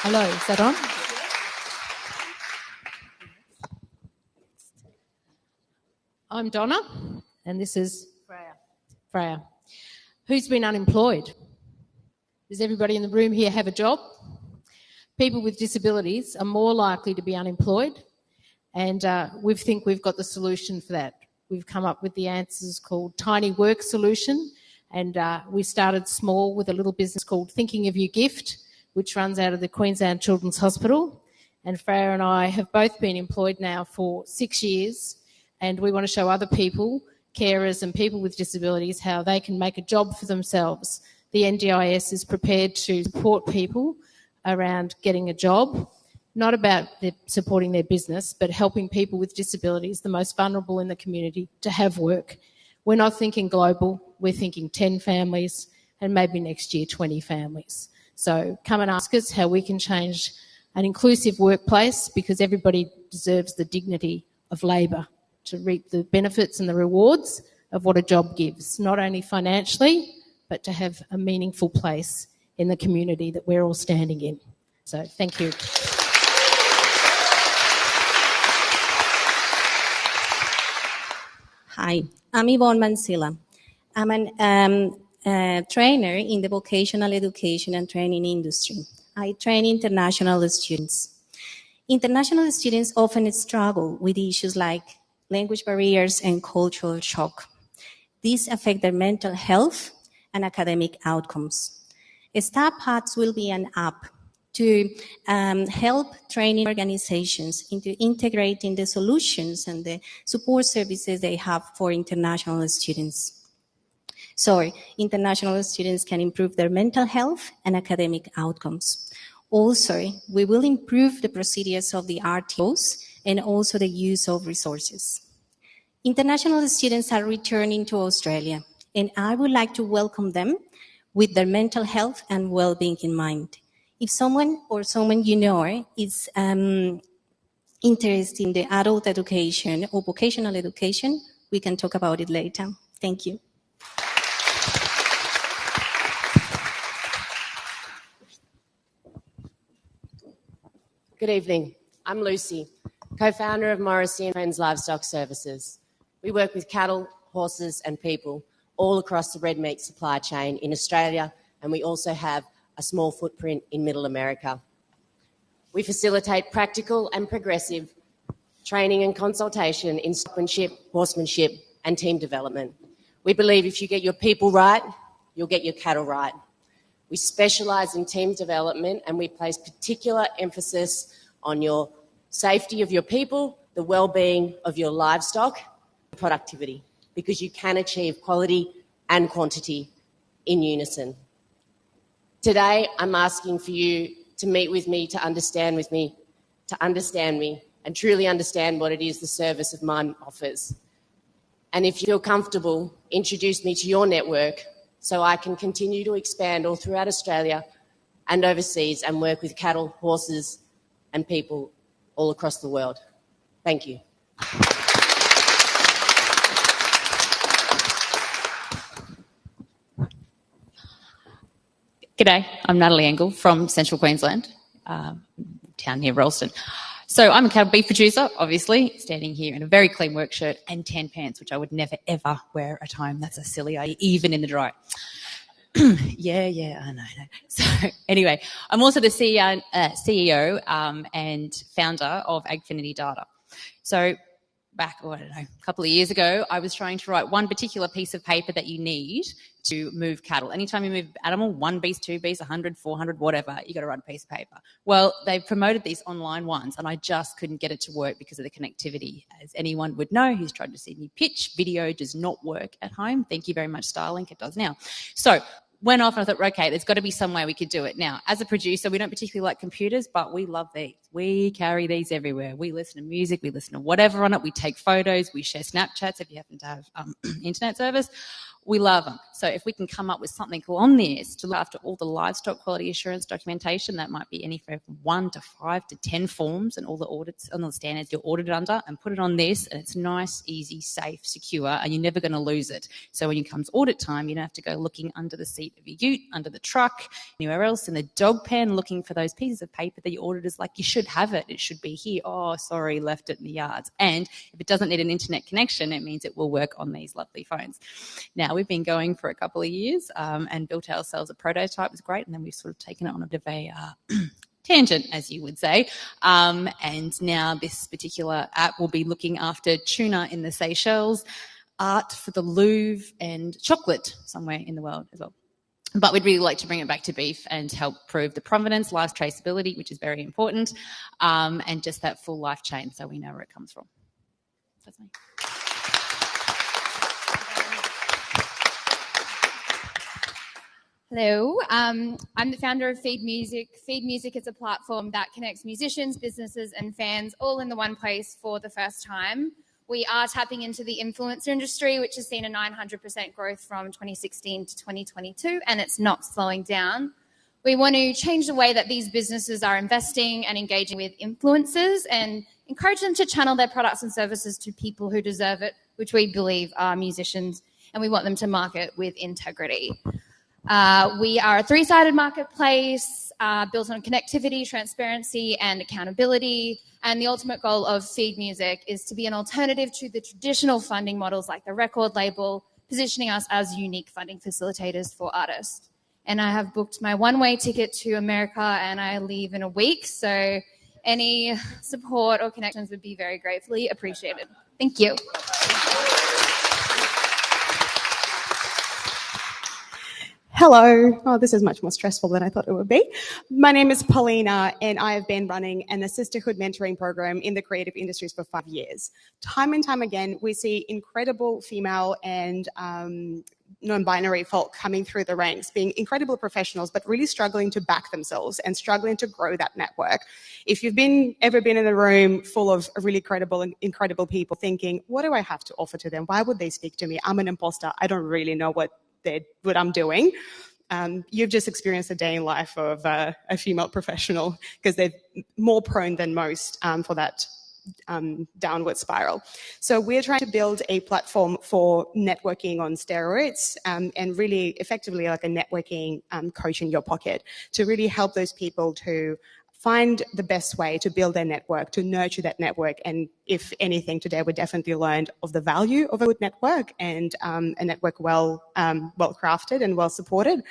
Hello, is that on? I'm Donna, and this is Freya. Who's been unemployed? Does everybody in the room here have a job? People with disabilities are more likely to be unemployed, and we think we've got the solution for that. We've come up with the answers called Tiny Work Solution, and we started small with a little business called Thinking of You Gift, which runs out of the Queensland Children's Hospital. And Freya and I have both been employed now for 6 years, and we want to show other people, carers and people with disabilities, how they can make a job for themselves. The NDIS is prepared to support people around getting a job, not about supporting their business, but helping people with disabilities, the most vulnerable in the community, to have work. We're not thinking global, we're thinking 10 families and maybe next year 20 families. So come and ask us how we can change an inclusive workplace, because everybody deserves the dignity of labour to reap the benefits and the rewards of what a job gives, not only financially, but to have a meaningful place in the community that we're all standing in. So thank you. Hi, I'm Yvonne Mansilla. I'm a trainer in the vocational education and training industry. I train international students. International students often struggle with issues like language barriers and cultural shock. These affect their mental health and academic outcomes. Star Paths will be an app to help training organizations into integrating the solutions and the support services they have for international students. So international students can improve their mental health and academic outcomes. Also, we will improve the procedures of the RTOs and also the use of resources. International students are returning to Australia, and I would like to welcome them with their mental health and well-being in mind. If someone you know is interested in the adult education or vocational education, we can talk about it later. Thank you. Good evening. I'm Lucy, co-founder of Morrissey & Friends Livestock Services. We work with cattle, horses and people all across the red meat supply chain in Australia, and we also have a small footprint in Middle America. We facilitate practical and progressive training and consultation in stockmanship, horsemanship and team development. We believe if you get your people right, you'll get your cattle right. We specialise in team development, and we place particular emphasis on your safety of your people, the well-being of your livestock, productivity, because you can achieve quality and quantity in unison. Today, I'm asking for you to meet with me, to understand me, and truly understand what it is the service of mine offers. And if you feel comfortable, introduce me to your network so I can continue to expand all throughout Australia and overseas and work with cattle, horses and people all across the world. Thank you. G'day, I'm Natalie Engel from Central Queensland, town near Ralston. So I'm a cattle beef producer, obviously, standing here in a very clean work shirt and tan pants, which I would never, ever wear at home. That's a silly idea, even in the dry. Yeah, I know. So anyway, I'm also the CEO and founder of Agfinity Data. So back, I don't know, a couple of years ago, I was trying to write one particular piece of paper that you need to move cattle. Anytime you move an animal, 1 beast, 2 beasts, 100, 400, whatever, you got to write a piece of paper. Well, they've promoted these online ones, and I just couldn't get it to work because of the connectivity. As anyone would know who's tried to see me pitch, video does not work at home. Thank you very much, Starlink. It does now. So went off and I thought, okay, there's got to be some way we could do it. Now, as a producer, we don't particularly like computers, but we love these. We carry these everywhere. We listen to music, we listen to whatever on it, we take photos, we share Snapchats if you happen to have internet service. We love them. So if we can come up with something on this to look after all the livestock quality assurance documentation, that might be anywhere from 1 to 5 to 10 forms and all the audits and the standards you're audited under, and put it on this, and it's nice, easy, safe, secure, and you're never going to lose it. So when it comes audit time, you don't have to go looking under the seat of your ute, under the truck, anywhere else, in the dog pen, looking for those pieces of paper that your auditor's like, you should have it. It should be here. Oh, sorry, left it in the yards. And if it doesn't need an internet connection, it means it will work on these lovely phones. Now, we've been going for a couple of years and built ourselves a prototype. It was great. And then we've sort of taken it on a bit of a tangent, as you would say. And now this particular app will be looking after tuna in the Seychelles, art for the Louvre, and chocolate somewhere in the world as well. But we'd really like to bring it back to beef and help prove the provenance, life traceability, which is very important, and just that full life chain so we know where it comes from. That's me. Hello, I'm the founder of Feed Music. Feed Music is a platform that connects musicians, businesses, and fans all in the one place for the first time. We are tapping into the influencer industry, which has seen a 900% growth from 2016 to 2022, and it's not slowing down. We want to change the way that these businesses are investing and engaging with influencers and encourage them to channel their products and services to people who deserve it, which we believe are musicians, and we want them to market with integrity. We are a three-sided marketplace built on connectivity, transparency, and accountability. And the ultimate goal of Feed Music is to be an alternative to the traditional funding models like the record label, positioning us as unique funding facilitators for artists. And I have booked my one-way ticket to America, and I leave in a week. So any support or connections would be very gratefully appreciated. Thank you. Hello. Oh, this is much more stressful than I thought it would be. My name is Paulina, and I have been running an sisterhood mentoring program in the creative industries for 5 years. Time and time again, we see incredible female and non-binary folk coming through the ranks, being incredible professionals, but really struggling to back themselves and struggling to grow that network. If you've ever been in a room full of really credible and incredible people thinking, what do I have to offer to them? Why would they speak to me? I'm an imposter. I don't really know what I'm doing. You've just experienced a day in life of a female professional, because they're more prone than most for that downward spiral. So we're trying to build a platform for networking on steroids, and really effectively like a networking coach in your pocket to really help those people to find the best way to build their network, to nurture that network. And if anything, today we definitely learned of the value of a good network and a network well crafted and well supported.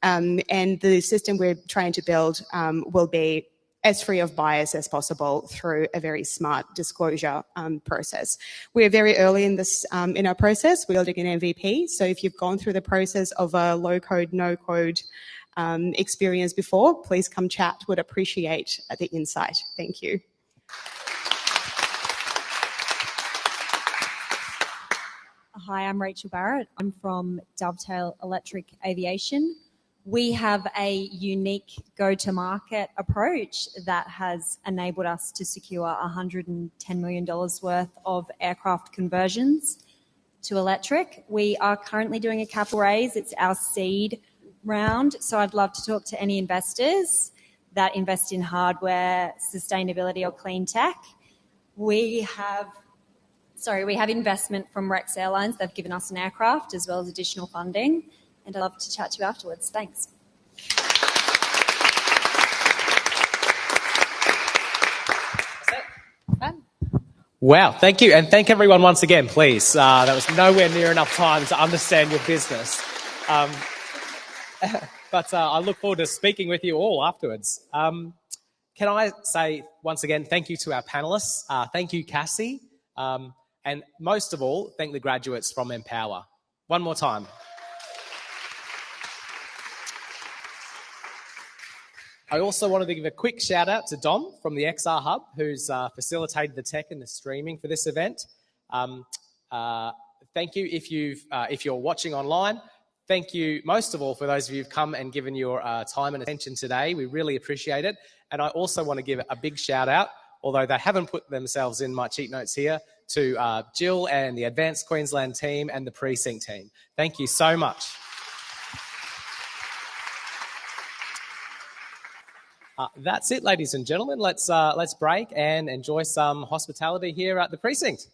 And the system we're trying to build will be as free of bias as possible through a very smart disclosure process. We're very early in this in our process. We're building an MVP. So if you've gone through the process of a low code, no code experience before, please come chat. Would appreciate the insight. Thank you. Hi, I'm Rachel Barrett. I'm from Dovetail Electric Aviation. We have a unique go-to-market approach that has enabled us to secure $110 million worth of aircraft conversions to electric. We are currently doing a capital raise. It's our seed round. So I'd love to talk to any investors that invest in hardware, sustainability, or clean tech. We have investment from Rex Airlines. They've given us an aircraft as well as additional funding. And I'd love to chat to you afterwards. Thanks. Wow, thank you. And thank everyone once again, please. That was nowhere near enough time to understand your business. But I look forward to speaking with you all afterwards. Can I say once again, thank you to our panellists. Thank you, Cassie. And most of all, thank the graduates from Empower. One more time. I also wanted to give a quick shout out to Dom from the XR Hub, who's facilitated the tech and the streaming for this event. Thank you if you're watching online. Thank you most of all for those of you who've come and given your time and attention today. We really appreciate it. And I also want to give a big shout out, although they haven't put themselves in my cheat notes here, to Jill and the Advanced Queensland team and the Precinct team. Thank you so much. That's it, ladies and gentlemen. Let's break and enjoy some hospitality here at the Precinct.